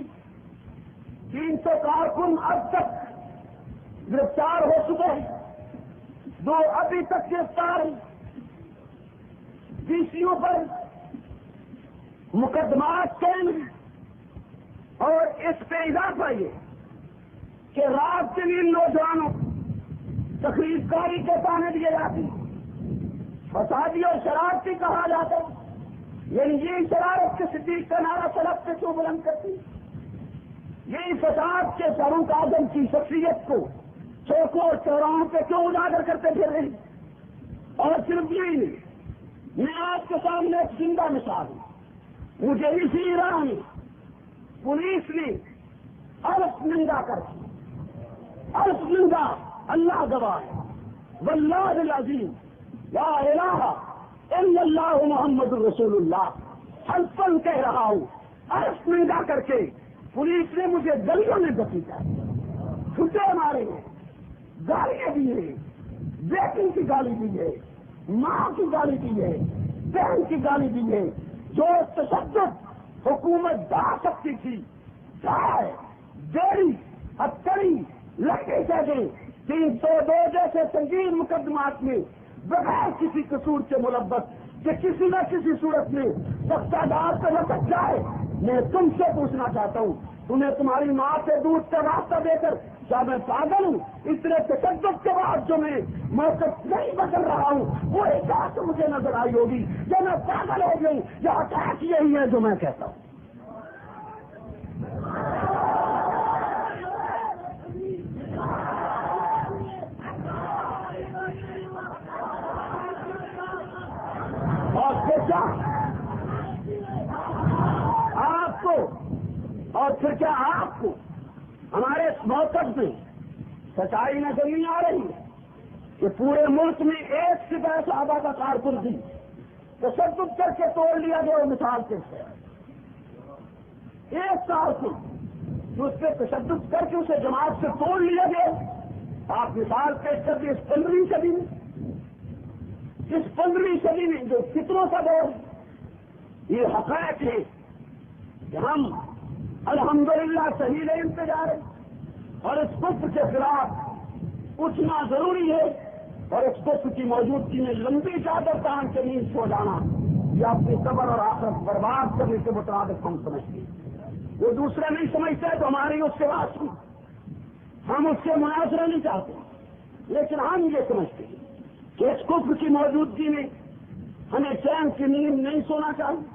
300 کارکن اب تک گرفتار ہو چکے ہیں، 2 ابھی تک گرفتار ہیں، 20 پر مقدمات قائم ہیں، اور اس پہ اضافہ یہ کہ رات کے لیے نوجوانوں تقریب کاری کے تانے دیے جاتے ہیں، فسادی اور شرارتی کہا جاتا ہے، یعنی یہ شرارت کے صدیق کا نعرہ سڑک سے کیوں بلند کرتی، یہی فساد کے فاروق اعظم کی شخصیت کو چوکوں اور چوراہوں پہ کیوں اجاگر کرتے پھر رہے ہیں۔ اور صرف یہی نہیں، میں آپ کے سامنے ایک زندہ مثال ہوں، مجھے اسی راہ میں پولیس نے الف ننگا کر دی، الف ننگا، اللہ گواہ ہے، واللہ العظیم لا الہ الا اللہ محمد رسول اللہ، حلفاً کہہ رہا ہوں، الف ننگا کر کے پولیس نے مجھے گلیوں میں گھسیٹا، چھٹے مارے ہیں، گالیاں دی ہیں، بیٹی کی گالی دی ہے، ماں کی گالی دی ہے، بہن کی گالی دی ہے، جو تشدد حکومت ڈا سکتی تھی، چائے ڈیری ہتھکڑی لکڑی قیدی 302 جیسے سنگین مقدمات میں بغیر کسی قصور کے ملوث کہ کسی نہ کسی صورت میں سختہ دار سے لپٹ جائے. میں تم سے پوچھنا چاہتا ہوں، تمہیں تمہاری ماں سے دودھ کا راستہ دے کر کیا میں پاگل ہوں؟ اتنے تشدد کے بعد جو میں موقف نہیں بدل رہا ہوں وہ احساس مجھے نظر آئی ہوگی کہ میں پاگل ہو گئی. یہ حقیقت یہی ہے جو میں کہتا ہوں. اور پھر کیا آپ کو، اور پھر کیا آپ کو ہمارے اس موقف میں سچائی نظر نہیں آ رہی ہے کہ پورے ملک میں ایک سپاہی صحابہ کا کارکردگی تشدد کر کے توڑ لیا گیا. مثال کے سے ایک کارکن جو اس پہ تشدد کر کے اسے جماعت سے توڑ لیا گیا. آپ مثال پیش کر کے اس 15ویں صدی میں، اس 15ویں صدی میں جو کتنوں کا دور، یہ حقائق ہے کہ ہم الحمدللہ صحیح لائن پہ جا رہے ہیں اور اس کفر کے خلاف اٹھنا ضروری ہے. اور اس کفر کی موجودگی میں لمبی چادر تان کے نیند سو جانا یہ اپنی قبر اور آخرت برباد کرنے کے مطابق ہم سمجھتے ہیں. وہ دوسرے نہیں سمجھتے تو ہماری اس سے بات سن، ہم اس سے مناظرہ نہیں چاہتے، لیکن ہم یہ سمجھتے ہیں کہ اس کفر کی موجودگی میں ہمیں چین کی نیند نہیں سونا چاہیے،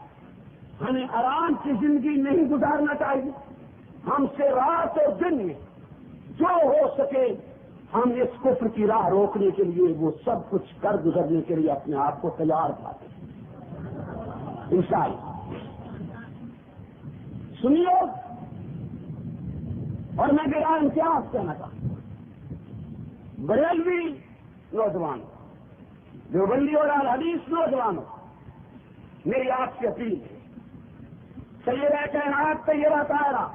ہمیں آرام کی زندگی نہیں گزارنا چاہیے. ہم سے رات اور دن میں جو ہو سکے ہم اس کفر کی راہ روکنے کے لیے وہ سب کچھ کر گزرنے کے لیے اپنے آپ کو تیار پاتے ہیں انشاءاللہ. سنیے، اور میں میرا امتیاز کہنا چاہتا ہوں، بریلوی نوجوانوں، دیوبندی اور الحدیث نوجوانوں، میری آپ سے اپیل ہے، سیدہ کائنات طیبہ طاہرہ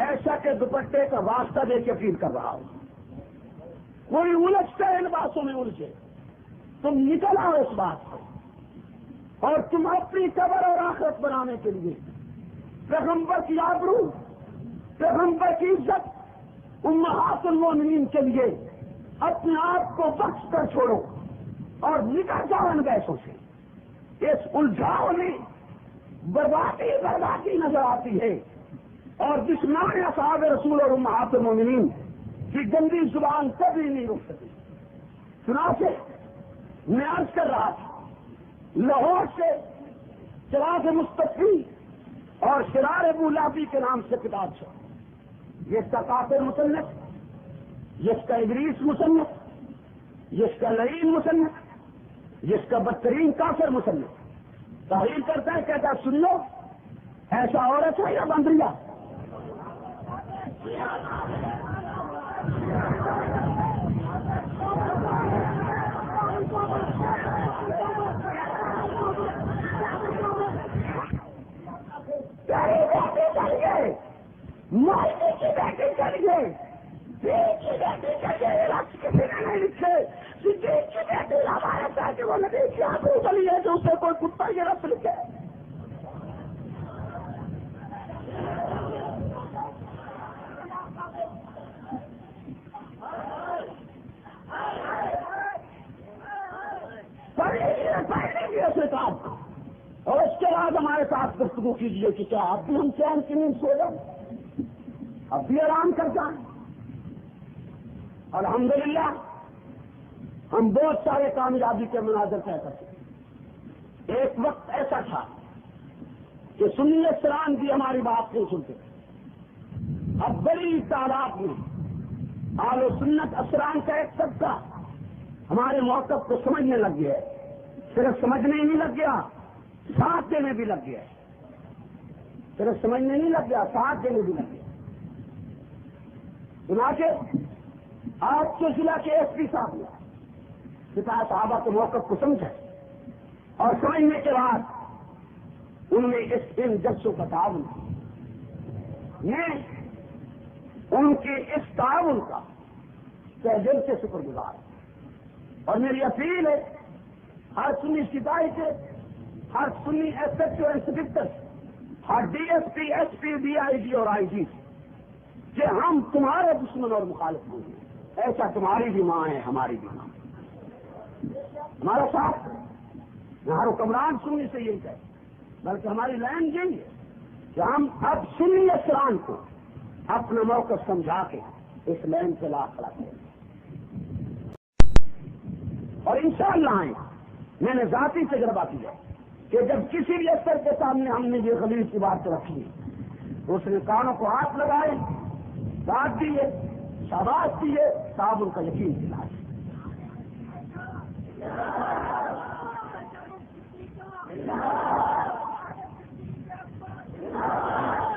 ایسا کے دوپٹے کا واسطہ دے کے اپیل کر رہا ہوں. کوئی الجھتا ہے ان باتوں میں الجھے، تم نکل آؤ اس بات سے، اور تم اپنی قبر اور آخرت بنانے کے لیے پیغمبر کی آبرو، پیغمبر کی عزت، امہات المومنین کے لیے اپنے آپ کو بخش کر چھوڑو اور نکل جاؤ ان بحثوں سے. اس الجھاؤ میں بربادی نظر آتی ہے، اور دشمنان اصحاب رسول اور امہات المومنین کی گندی زبان کبھی نہیں رک سکی. چنانچہ میں عرض کر رہا تھا، لاہور سے چراغ مصطفی اور شرار ابو لابی کے نام سے کتاب ہے. جس کا کافر مصنف، جس کا ابلیس مصنف، جس کا لعین مصنف، جس کا بدترین کافر مصنف تحریر کرتا ہے، کہتا ہے سن لو، ایسا عورت ہے یا بندریا؟ مالکی کی بیٹی چلیے، بیٹی چلیے، رقص کسی نے نہیں لکھے، صدیق کی بیٹی ہمارے ساتھ وہ نبی کی آبرو چلی ہے جو اسے کوئی کتا یہ رقص لکھے. پڑھنے کی ایسے کام، اور اس کے بعد ہمارے ساتھ گفتگو کیجیے کہ کیا اب بھی ہم چین کی نیند سو جائیں، اب بھی آرام کر جائیں. الحمدللہ ہم بہت سارے کامیابی کے مناظر طے کرتے ہیں. ایک وقت ایسا تھا کہ سنی اسلام بھی ہماری بات نہیں سنتے. اب بڑی تعداد میں اہل و سنت اسلام کا ایک طبقہ ہمارے موقف کو سمجھنے لگ گیا ہے. صرف سمجھنے نہیں لگ گیا، ساتھ دینے بھی لگ گیا. صرف سمجھنے نہیں لگ گیا، ساتھ دینے بھی لگ گیا. چنانچہ آپ کے ضلع کے ایس پی صاحب نے سپاہی صحابہ کے موقف کو سمجھا، اور سمجھنے کے بعد ان میں ان ججوں کا تعاون میں ان کے اس تعاون کا تہ دل سے شکر گزار. اور میری اپیل ہے ہر سنی سپاہی سے ہر سنی ایس ایچ او انسپکٹر، ہر D S P, S P, D I G اور آئی جی کہ ہم تمہارے دشمن اور مخالف ہوں گے، ایسا تمہاری بھی ماں ہے، ہماری بھی ماں، ہمارا ساتھ ہر حکمران سنی سے یہی کہے، بلکہ ہماری لائن یہی ہے کہ ہم اب سنی اسران کو اپنا موقف سمجھا کے اس لائن کے لا کھڑا کریں اور انشاءاللہ میں نے ذاتی تجربہ کیا کہ جب کسی بھی افسر کے سامنے ہم نے یہ غلیظ کی بات رکھی تو اس نے کانوں کو ہاتھ لگائے، داد دیے، شاباش دیے، صاحب ان کا یقین دلائے۔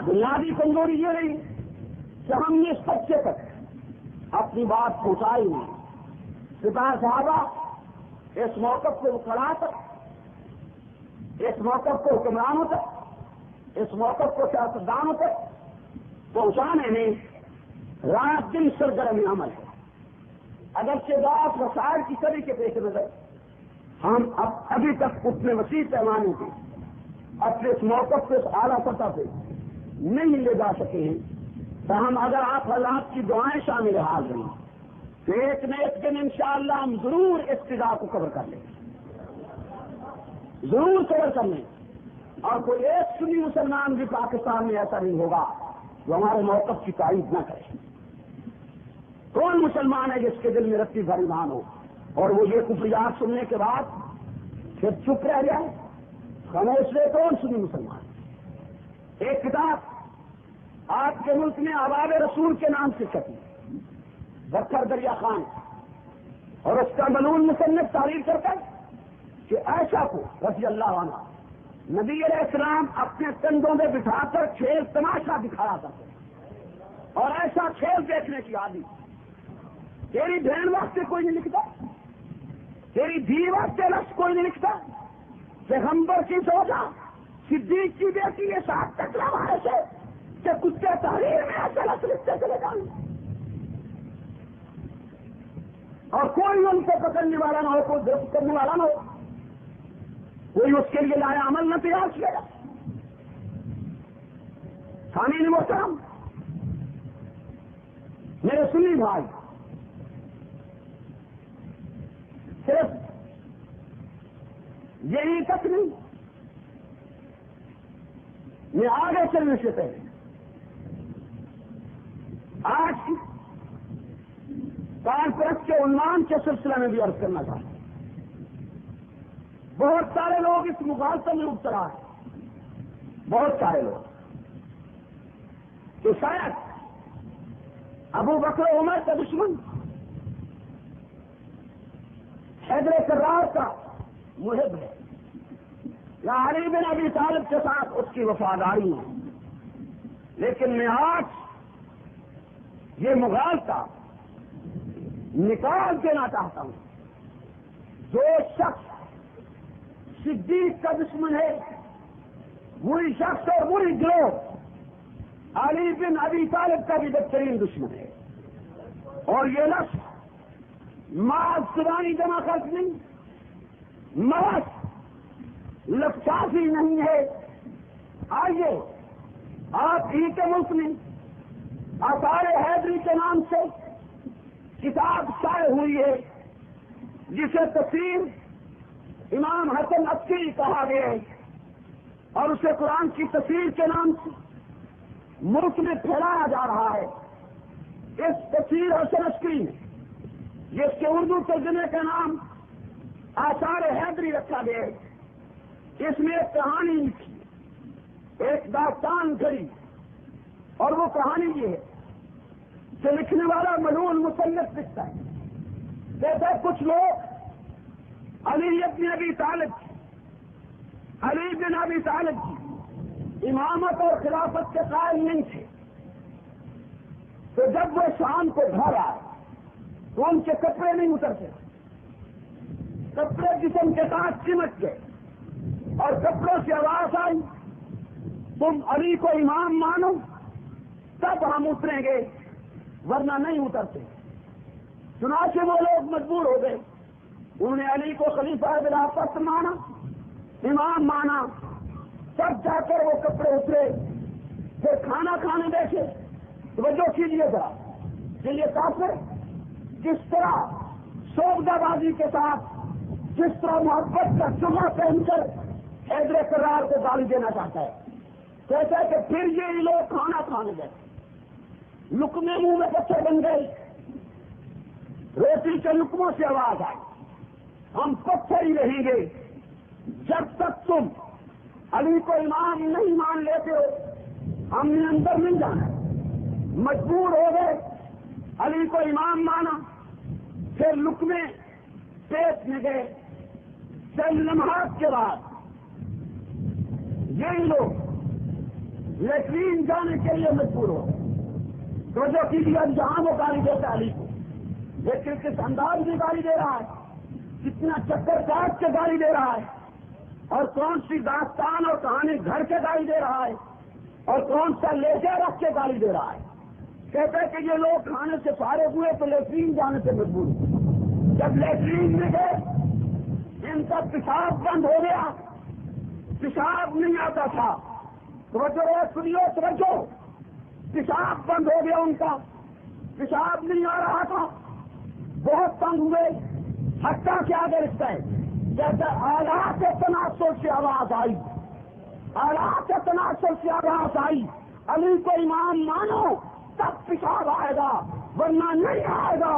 بنیادی کمزوری یہ رہی کہ ہم نے سچے تک اپنی بات پہنچائی نہیں۔ سپاہ صحابہ اس موقف کو کھڑا تک، اس موقف کو حکمرانوں تک، اس موقف کو سیاستدانوں تک پہنچانے میں رات دن سرگرم عمل ہے۔ اگرچہ بات وسائل کی کمی کے پیش نظر ہم ابھی تک اتنے وسیع پیمانے پہ اپنے اس موقف سے اعلیٰ سطح پہ نہیں لے جا سکے ہیں، تاہم اگر آپ حضرات کی دعائیں شامل حال رہیں تو ایک نہ ایک دن انشاءاللہ ہم ضرور اقتداء کو کور کر لیں، ضرور کور کر لیں، اور کوئی ایک سنی مسلمان بھی پاکستان میں ایسا نہیں ہوگا جو ہمارے موقف کی تعریف نہ کرے۔ کون مسلمان ہے جس کے دل میں رتی بھر ایمان ہو اور وہ یہ کفریات سننے کے بعد پھر چپ رہ جائے؟ خاموش رہے؟ کون سنی مسلمان؟ ایک کتاب آپ کے ملک میں احباب رسول کے نام سے چھپی، بکر دریا خان، اور اس کا ملعون مصنف تعریف کرتا ہے کہ عائشہ کو رضی اللہ عنہ نبی علیہ السلام اپنے کندھوں میں بٹھا کر کھیل تماشا دکھایا کرتے اور ایسا کھیل دیکھنے کی عادی۔ تیری بہن واسطے کوئی نہیں لکھتا، تیری دھی واسطے لفظ کوئی نہیں لکھتا، پیغمبر کی سوچا صدیق کی بیٹی یہ ساتھ ٹکرا ہمارے سے کہ کتے تحریر میں ایسے لفظ لکھتے چلے جائیں اور کوئی ان کو پکڑنے والا نہ ہو، کوئی گرفت کرنے والا نہ ہو، کوئی اس کے لیے لایا عمل نہ تیار کیا جائے۔ سامعین محترم، میرے سنی بھائی، صرف یہی تک نہیں، میں آگے چلنے سے پہلے آج کی کانفرنس کے عنوان کے سلسلے میں بھی عرض کرنا چاہتا ہوں۔ بہت سارے لوگ اس مغالطے میں مبتلا ہیں، بہت سارے لوگ کہ شاید ابو بکر عمر کا دشمن، حیدر کرار کا محب ہے، یا علی بن ابی طالب کے ساتھ اس کی وفاداری ہے، لیکن میں آج یہ مغالطہ نکال دینا چاہتا ہوں۔ جو شخص صدیق کا دشمن ہے وہی شخص اور وہی گروہ علی بن ابی طالب کا بھی بدترین دشمن ہے، اور یہ لفظ محض زبانی جمع خرچ نہیں، محض لفظی نہیں ہے۔ آئیے آپ ہی کے ملک میں آثار حیدری کے نام سے کتاب شائع ہوئی ہے جسے تفسیر امام حسن عسکری کہا گیا ہے، اور اسے قرآن کی تفسیر کے نام سے ملک میں پھیلایا جا رہا ہے۔ اس تفسیر حسن عسکری میں جس کے اردو ترجمے کا نام آثار حیدری رکھا گیا ہے، اس میں ایک کہانی لکھی، ایک داستان گھڑی، اور وہ کہانی یہ ہے کہ لکھنے والا ملعون مصنف لکھتا ہے، جیسے کچھ لوگ علی بن ابی طالب کی امامت اور خلافت کے قائل نہیں تھے، تو جب وہ شام کو گھر آئے تو ان کے کپڑے نہیں اترتے، کپڑے جسم کے ساتھ چمٹ گئے اور کپڑوں سے آواز آئی، تم علی کو امام مانو تب ہم اتریں گے ورنہ نہیں اترتے۔ چنانچہ وہ لوگ مجبور ہو گئے، انہوں نے علی کو خلیفہ بلا فخر مانا، امام مانا، تب جا کر وہ کپڑے اترے، پھر کھانا کھانے بیٹھے۔ توجہ کیجیے ذرا کہ یہ کافر کس طرح سوگدہ بازی کے ساتھ، جس طرح محبت کا جمعہ پہن کر حیدر کرار کو گالی دینا چاہتا ہے۔ کہتا ہے کہ پھر یہ لوگ کھانا کھانے گئے، لقمے منہ میں پتھر بن گئے، روٹی کے لقموں سے آواز آئی، ہم پتھر ہی رہیں گے جب تک تم علی کو امام نہیں مان لیتے ہو، ہم نے اندر نہیں جانا۔ مجبور ہو گئے، علی کو امام مانا، پھر لقمے پیٹ میں گئے۔ چند لمحات کے بعد یہی لوگ لیٹرین جانے کے لیے مجبور ہو گئے۔ توجہ کیجیے، جہاں وہ گالی دیتا علی کو، لیکن کس انداز میں گالی دے رہا ہے، کتنا چکر کاٹ کے گالی دے رہا ہے، اور کون سی داستان اور کہانی گھر کے گالی دے رہا ہے، اور کون سا لہجہ رکھ کے گالی دے رہا ہے۔ کہتے ہیں کہ یہ لوگ کھانے سے فارغ ہوئے تو لیٹرین جانے سے مجبور ہوئے۔ جب لیٹرین میں گئے، ان کا پیشاب بند ہو گیا، پیشاب نہیں آتا تھا۔ توجہ، پیشاب بند ہو گیا، ان کا پیشاب نہیں آ رہا تھا، بہت تنگ ہوئے، حتیٰ کہ آگے رکھتا ہے جیسے آلات تناسل سے آواز آئی، آلات تناسل سے آواز آئی، علی کو امام مانو تب پیشاب آئے گا، ورنہ نہیں آئے گا۔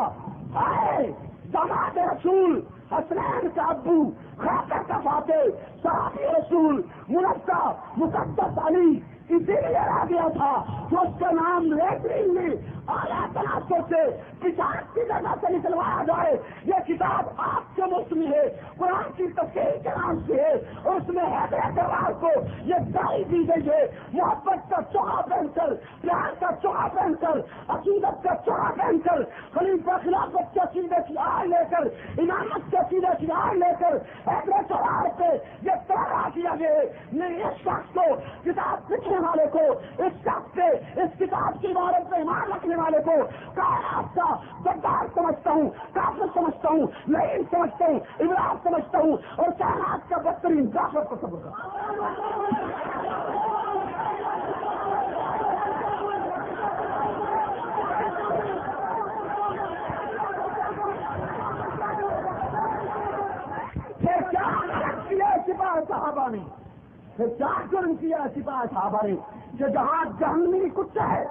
آئے داماد رسول، حسنین کا ابو، خاطر کا فاتح، صحابی رسول، منقع مقدس علی، اسی لیے آ گیا تھا کہ اس کا نام لیٹرین میں اعلیٰ تناسب سے پیشاب کی جگہ سے نکلوایا جائے۔ یہ کتاب آپ کے مفت میں ہے، قرآن کی تفسیر کے نام سے ہے، اور اس میں حیدر کرار کو یہ گالی دی گئی ہے، محبت کا چوہا پہن کر، پیار کا چوہا پہن کر، عقیدت کا چوہا پہن کر، خلیفہ خلافت کے عقیدے کی آڑ لے کر، امامت کے عقیدے کی آڑ لے کر حیدر کرار پہ یہ تارا کیا گیا ہے۔ میں اس شخص کو، کتاب لکھنے والے کو، اس شخص سے، اس کتاب کی عبارت پہ ایمان رکھنے والے کو کائنات کا سردار سمجھتا ہوں، کافر سمجھتا ہوں، لعین سمجھتا ہوں، ابراہیم سمجھتا ہوں، اور کائنات کا بدترین کافر کو سمجھتا ہوں۔ پھر کیا غلط کیا سپاہ صحابہ نے، پھر کیا جرم کیا سپاہ صحابہ نے کہ جہاں جہنمی کتا ہے،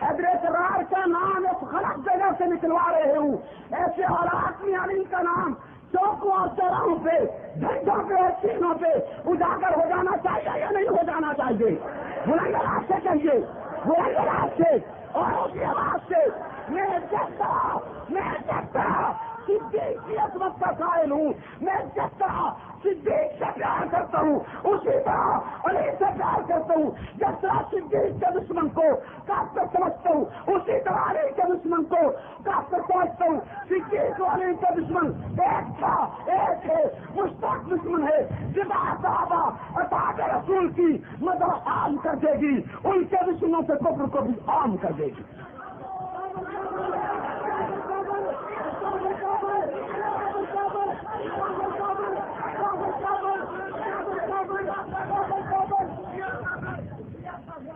حیدر کرار کا نام اس غلط جگہ سے نکلوا رہے ہوں۔ ایسے حالات میں علی کا نام چوکوں اور چوراہوں پہ، گھنٹوں پہ اور چینوں پہ اجاگر ہو جانا چاہیے یا نہیں ہو جانا چاہیے؟ بلند آواز سے کہیے، بلند آواز سے اور اسی آواز سے، میں جس طرح صدیق کی عظمت کا قائل ہوں، میں جس طرح صدیق سے پیار کرتا ہوں، اسی طرح علی سے پیار کرتا ہوں۔ جس طرح صدیق کے دشمن کو کافر سمجھتا ہوں، اسی طرح علی کے دشمن کو کافر سمجھتا ہوں۔ صدیق و علی کا دشمن ایک تھا، ایک ہے، مشترک دشمن ہے۔ سپاہ صحابہ اطاعت رسول کی مدد عام کر دے گی، ان کے دشمنوں سے کفر کو بھی عام کر دے گی۔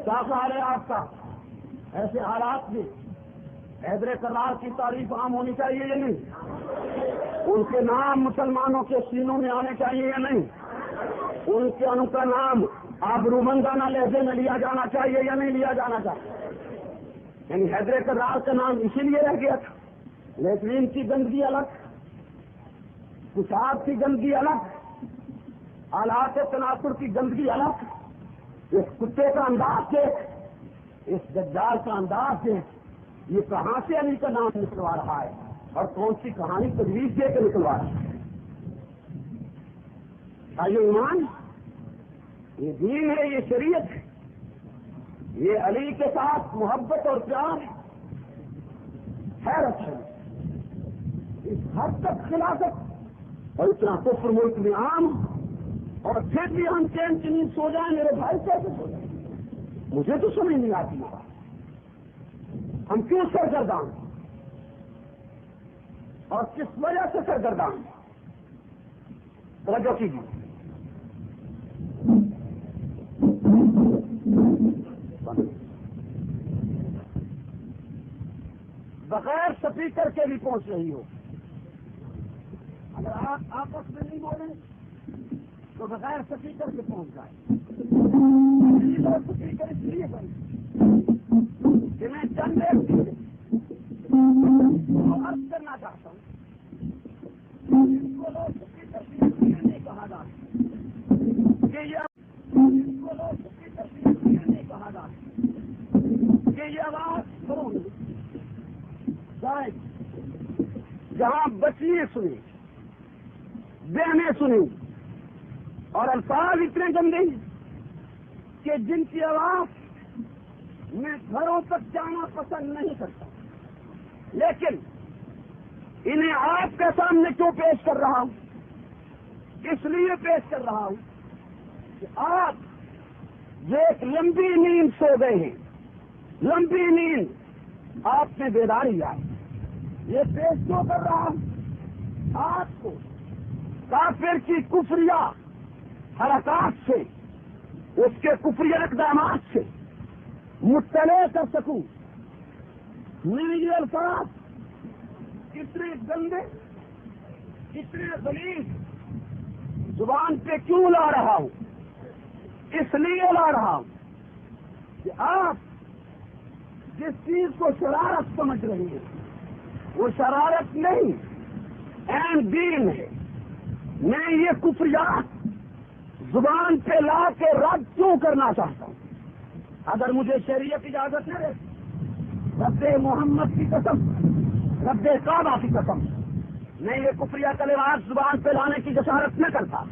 کیا خیال ہے آپ کا؟ ایسے حالات میں حیدر کرار کی تعریف عام ہونی چاہیے یا نہیں؟ ان کے نام مسلمانوں کے سینوں میں آنے چاہیے یا نہیں؟ ان کا نام آبرومندانہ لہجے میں لیا جانا چاہیے یا نہیں لیا جانا چاہیے؟ یعنی حیدر کرار کا نام اسی لیے رہ گیا تھا، لیٹرین کی گندگی الگ، پیشاب کی گندگی الگ، آلات تناسر کی گندگی الگ، اس کتے کا انداز دیکھ، اس دجال کا انداز دیکھ، یہ کہاں سے علی کا نام نکلوا رہا ہے اور کون سی کہانی تجویز دے کے نکلوا رہا ہے؟ یہ ایمان، یہ دین ہے، یہ شریعت ہے، یہ علی کے ساتھ محبت اور پیار ہے، حیرت ہے۔ اس حد تک خلافت اور اتنا کفر ملک میں عام، اور پھر بھی ہم چین کی نیند سو جائیں، میرے بھائی کیسے سو جائیں؟ مجھے تو سمجھ نہیں آتی ہے، ہم کیوں سرگردان اور کس وجہ سے سرگردان؟ توجہ کیجیے، بن بغیر سپیکر کے بھی پہنچ رہی ہو. اگر آپ آپس میں نہیں بولیں تو بغیر سپیکر کے پہنچ جائے. سپیکر اس لیے بن کہ میں چند ایک عرض کرنا چاہتا ہوں. ان کو لوگ سپیکر نہیں کہا جاتا کہ یہ آواز کروں جائے جہاں بچیاں سنی بہنیں سنی اور الفاظ اتنے گندے کہ جن کی آواز میں گھروں تک جانا پسند نہیں کرتا، لیکن انہیں آپ کے سامنے کیوں پیش کر رہا ہوں؟ اس لیے پیش کر رہا ہوں کہ آپ یہ ایک لمبی نیند سو گئے ہیں، لمبی نیند آپ میں بیداری آئی. یہ پیش کیوں کر رہا ہوں؟ آپ کو کافر کی کفریہ حرکات سے، اس کے کفریہ اقدامات سے مطلع کر سکوں. میں یہ الفاظ کتنے گندے، کتنے غلیظ زبان پہ کیوں لا رہا ہوں؟ اس لیے لا رہا ہوں کہ آپ جس چیز کو شرارت سمجھ رہے ہیں وہ شرارت نہیں، عین دین ہے. میں یہ کفریات زبان پہ لا کے رد کیوں کرنا چاہتا ہوں؟ اگر مجھے شریعت اجازت نہ دے، رب محمد کی قسم، رب کعبہ کی قسم، میں یہ کفریہ کلمات زبان پہ لانے کی جسارت نہ کرتا.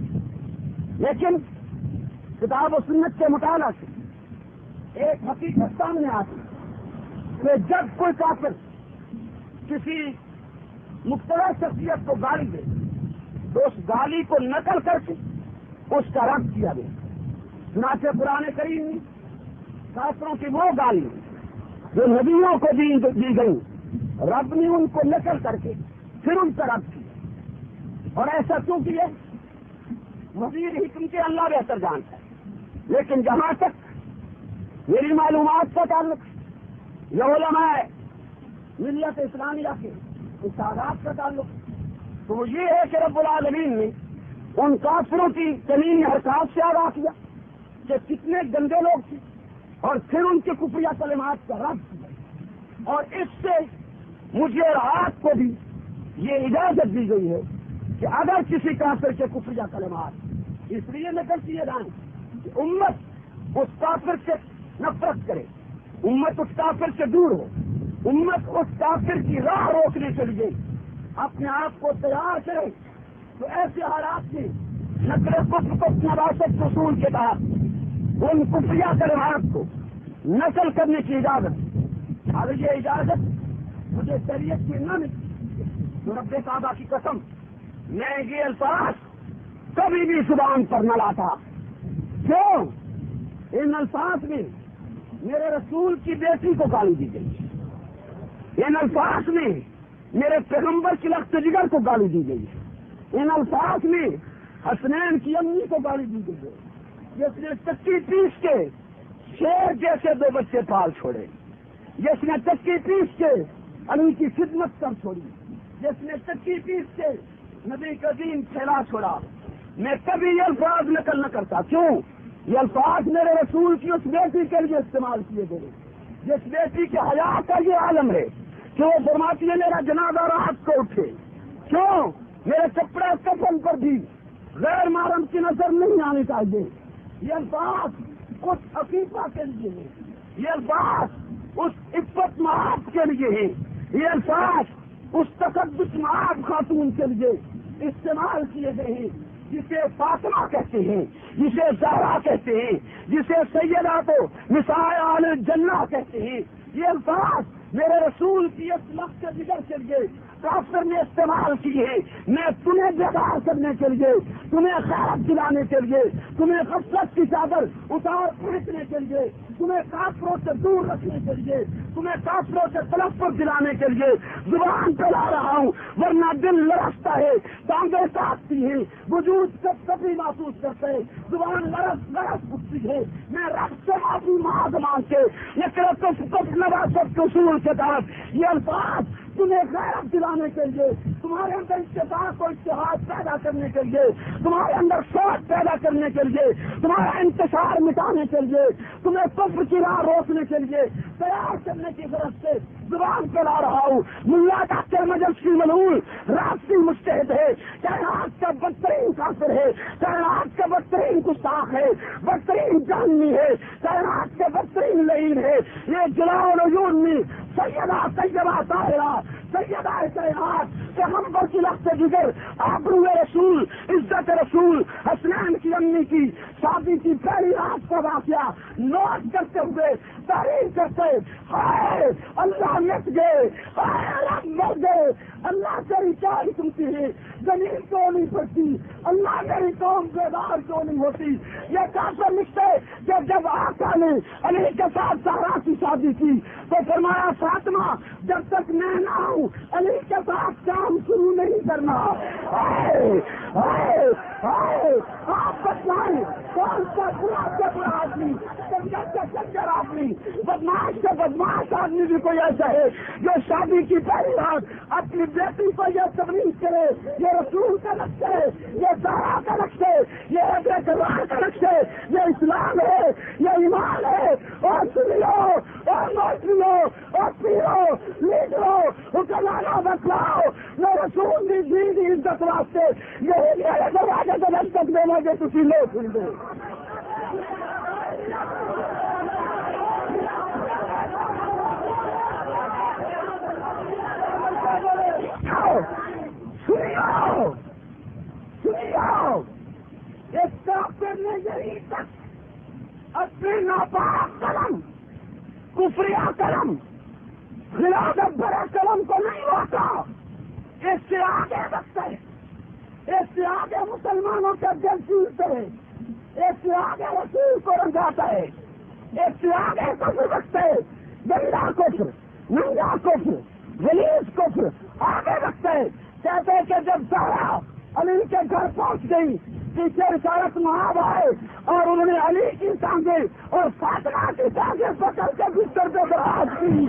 لیکن کتاب و سنت کے مطالعہ سے ایک حقیقت سامنے آتی کہ جب کوئی کافر کسی مبتلا شخصیت کو گالی دے تو اس گالی کو نقل کر کے اس کا رد کیا گیا. چنانچہ قرآن کریم میں کافروں کی وہ گالی جو نبیوں کو دی گئی، رب نے ان کو نقل کر کے پھر ان کا رد کیا. اور ایسا کیوں کیا؟ مزید حکم کے اللہ بہتر جانتا ہے. لیکن جہاں تک میری معلومات کا تعلق یا علماء ملت اسلامیہ کے ارشادات کا تعلق، تو وہ یہ ہے کہ رب العالمین نے ان کافروں کی زمینی حرکات سے آگاہ کیا کہ کتنے گندے لوگ تھے، اور پھر ان کے کفریہ کلمات کا رد کیا. اور اس سے مجھے اور آپ کو بھی یہ اجازت دی گئی ہے کہ اگر کسی کافر کے کفریہ کلمات اس لیے نقل کیے جائیں کہ امت اس کافر سے نفرت کرے، امت اس کافر سے دور ہو، امت اس کافر کی راہ روکنے کے لیے اپنے آپ کو تیار کرے، تو ایسے حالات میں نقل کفر کو نباست اصول کے تحت ان کفریہ کلمات کو نقل کرنے کی اجازت. اگر یہ اجازت مجھے شریعت کی نہ ملی تو رب کعبہ کی قسم میں یہ الفاظ کبھی بھی زبان پر نہ لاتا. کیوں؟ ان الفاظ میں میرے رسول کی بیٹی کو گالی دی گئی، ان الفاظ میں میرے پیغمبر کی لخت جگر کو گالی دی گئی، ان الفاظ میں حسنین کی امی کو گالی دی گئی جس نے چکی پیس کے شیر جیسے 2 بچے پال چھوڑے، جس نے چکی پیس کے علی کی خدمت کر چھوڑی، جس نے چکی پیس کے نبی کا دین پھیلا چھوڑا. میں کبھی یہ الفاظ نقل نہ کرتا. کیوں؟ یہ الفاظ میرے رسول کی اس بیٹی کے لیے استعمال کیے گئے جس بیٹی کے حیا کا یہ عالم ہے کہ وہ فرماتی ہے میرا جنازہ رات کو اٹھے. کیوں؟ میرے کپڑے کفن پر بھی غیر محرم کی نظر نہیں آنی چاہیے. یہ الفاظ اس عقیقہ کے لیے ہے، یہ الفاظ اس عفت معاف کے لیے ہے، یہ الفاظ اس تقدس معاف خاتون کے لیے استعمال کیے گئے ہیں جسے فاطمہ کہتے ہیں، جسے زہرا کہتے ہیں، جسے سیدات و نساء اہل جنہ کہتے ہیں. یہ الفاظ میرے رسول کی اس لفظ جگر کے لیے کافر نے استعمال کی ہے، میں تمہیں بیدار کرنے کے لیے، تمہیں خیرت دلانے کے لیے، تمہیں غفلت کی چادر اتار پھینکنے کے لیے، تمہیں کافروں سے دور رکھنے کے لیے، تمہیں کافروں سے تلفظ دلانے کے لیے زبان پہ لا رہا ہوں، ورنہ دل لرزتا ہے، ٹانگیں کاٹتی ہیں، وجود سے کبھی محسوس کرتے ہیں، زبان لرز اٹھتی ہے، میں رب سے معافی مانگ کے نواست اصول کے تحت یہ الفاظ تمہیں غیرت دلانے کے لیے، تمہارے اندر اتفاق و اتحاد پیدا کرنے کے لیے، تمہارے اندر سوچ پیدا کرنے کے لیے، تمہارا انتشار مٹانے کے لیے، تمہیں کفر کی راہ روکنے کے لیے تیار کرنے کی ضرورت سے زبان پہ لا رہا ہوں۔ ملا ڈاکٹر مجلسی ملعون راستی مجتہد ہے، کائنات کا بدترین کافر ہے، کائنات کا بدترین گستاخ ہے، بدترین جاننی ہے، کائنات کے بدترین لعین ہے، یہ جلال العیون میں سیدہ طیبہ طاہرہ سیدہ کائنات پیغمبر کی لفظ جگر آبرو رسول عزت رسول حسنین کی امی کی شادی کی پہلی رات کا واقعہ نوٹ کرتے ہوئے تحریر کرتے، ہائے اللہ مٹ گئے، ہائے اللہ مر گئے، اللہ تیری چاہی سنتی ہے، زمین کیوں نہیں پڑتی، اللہ میری قوم بیدار کیوں نہیں ہوتی۔ یہ کافر لکھتے کہ جب آقا نے علی کے ساتھ زہرا کی شادی کی تو فرمایا فاطمہ جب تک میں نہ ہوں علی کے ساتھ کام شروع نہیں کرنا۔ آپ بتائیں کون سا برا سے برا آدمی، کنجر سے کنجر آدمی، بدماش سے بدماش آدمی بھی کوئی ایسا ہے جو شادی کی پہلی رات اپنی بیٹی کو یہ تبلیغ کرے، یہ رسول کا نقش ہے، یہ زہرا کا نقش ہے، یہ حضرت اللہ کا نقش ہے، یہ اسلام ہے، یہ ایمان ہے۔ اور سنیو اور نوچیو اور پیو لیڈرو حکمرانوں بتلاؤ میں رسول دی دین دی عزت واسطے یہی میرے دروازے سے دستک دینے کے تھی لوگ سن دے۔ سنیو اس ڈاکٹر نے یہی تک اپنے ناپاک قلم کفریہ قلم خلافت بھرا قلم کو نہیں روکا، اس سے آگے بڑھتے، اس سے آگے مسلمانوں کا دل چیرتے ہے، اس سے آگے رسول کو رنگاتا ہے، اس سے آگے کفر بڑھتے، گندا کفر، ننگا کفر، غلیظ کفر آگے بڑھتے، کہتے کہ جب زہرا علی کے گھر پہنچ گئی پیچھے رسالت محاب آئے اور انہوں نے علی کی ٹانگیں اور فاطمہ کی ٹانگیں پکڑ کے بستر پہ برآمد کی۔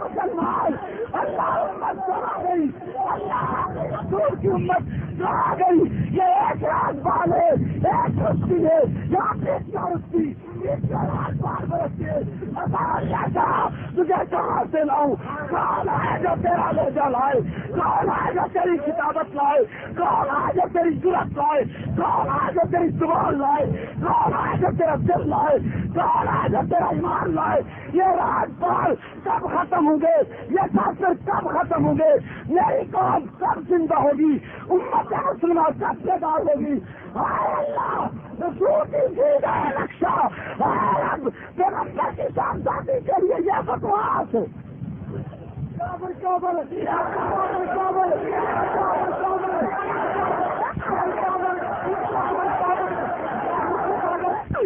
مسلمان اللہ امت آ گئی، اللہ رسول کی امت جو آ گئی، یہ ایک راز بال ہے، ایک رستی ہے، یہاں پہ کیا رستی راج بال برستی ہے۔ تجھے کہاں سے لاؤں؟ کون ہے جو تیرا لہجہ لائے؟ کون ہے جو تیری کتابت لائے؟ کون ہے جو تیری جرت لائے؟ کون ہے جو تیری زبان لائے؟ کون ہے جو تیرا دل لائے؟ کون ہے جو تیرا ایمان لائے؟ یہ راج پال کب ختم ہوں گے؟ یہ کافر کب ختم ہوں گے؟ میری قوم کب زندہ ہوگی؟ امت مسلمہ کب بیدار ہوگی؟ ہائے اللہ رسول کی جیدہ نقشہ، ہائے رب پیغمبر کی شاہزادی کے لیے یہ بکواس ہے۔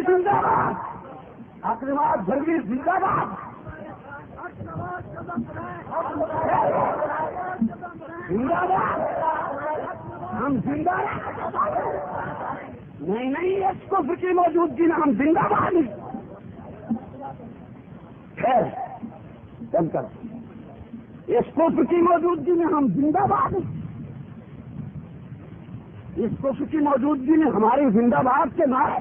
زندہ باد اقربات بھرگی، زندہ باد زندہ باد، ہم زندہ نہیں اس کفر کی موجودگی میں ہم زندہ باد خیر چل کر اس کفر کی موجودگی میں ہم زندہ باد، اس کفر کی موجودگی میں ہماری زندہ باد کے نعرے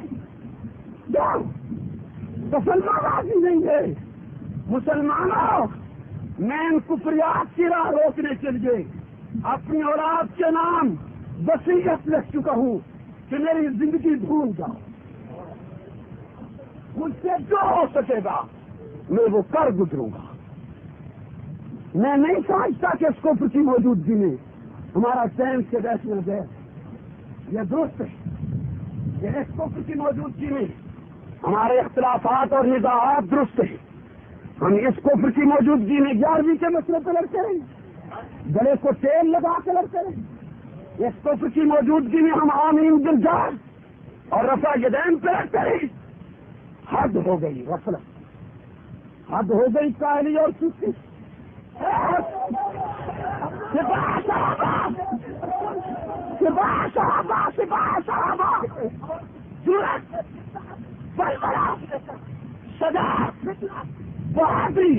مسلمان راضی نہیں ہے۔ مسلمانوں میں ان کفریات کی راہ روکنے کے لیے اپنی اولاد کے نام وصیت لکھ چکا ہوں کہ میری زندگی بھول جاؤ، مجھ سے جو ہو سکے گا میں وہ کر گزروں گا۔ میں نہیں سمجھتا کہ اس کفر کی موجودگی میں ہمارا چین سے بیٹھنا گیا یہ درست ہے، کہ اس کفر کی موجودگی میں ہمارے اختلافات اور نزاعات درست ہیں، ہم اس کفر کی موجودگی میں 11ویں کے مسئلے پہ لڑتے رہے، گلے کو تیل لگا کے لڑتے رہے، اس کفر کی موجودگی میں ہم آمین بالجار اور رفع یدین پہ لڑتے رہے۔ حد ہو گئی غفلت، حد ہو گئی کاہلی اور سستی۔ سپاہ صحابہ جرأت، بلبلا، شجاعت، بہادری،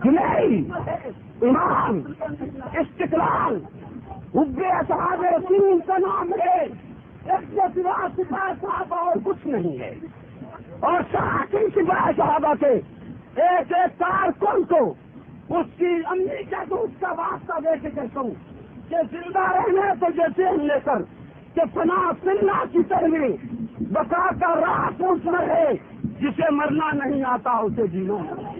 گلئی، ایمان، استقلال، حب اصحاب رسول کا نام ہے، اس کے سوا سپاہ صحابہ اور کچھ نہیں ہے۔ اور ساتھی سپاہ صحابہ کے ایک ایک کارکن کو اس کی امی کے دودھ کا واسطہ دے کے کہتا ہوں کہ زندہ رہنے تو یہ ذہن لے کر کہ فنا فنا کی طرح بقا کا راہ پوچھ رہے، جسے مرنا نہیں آتا اسے جینا ہے۔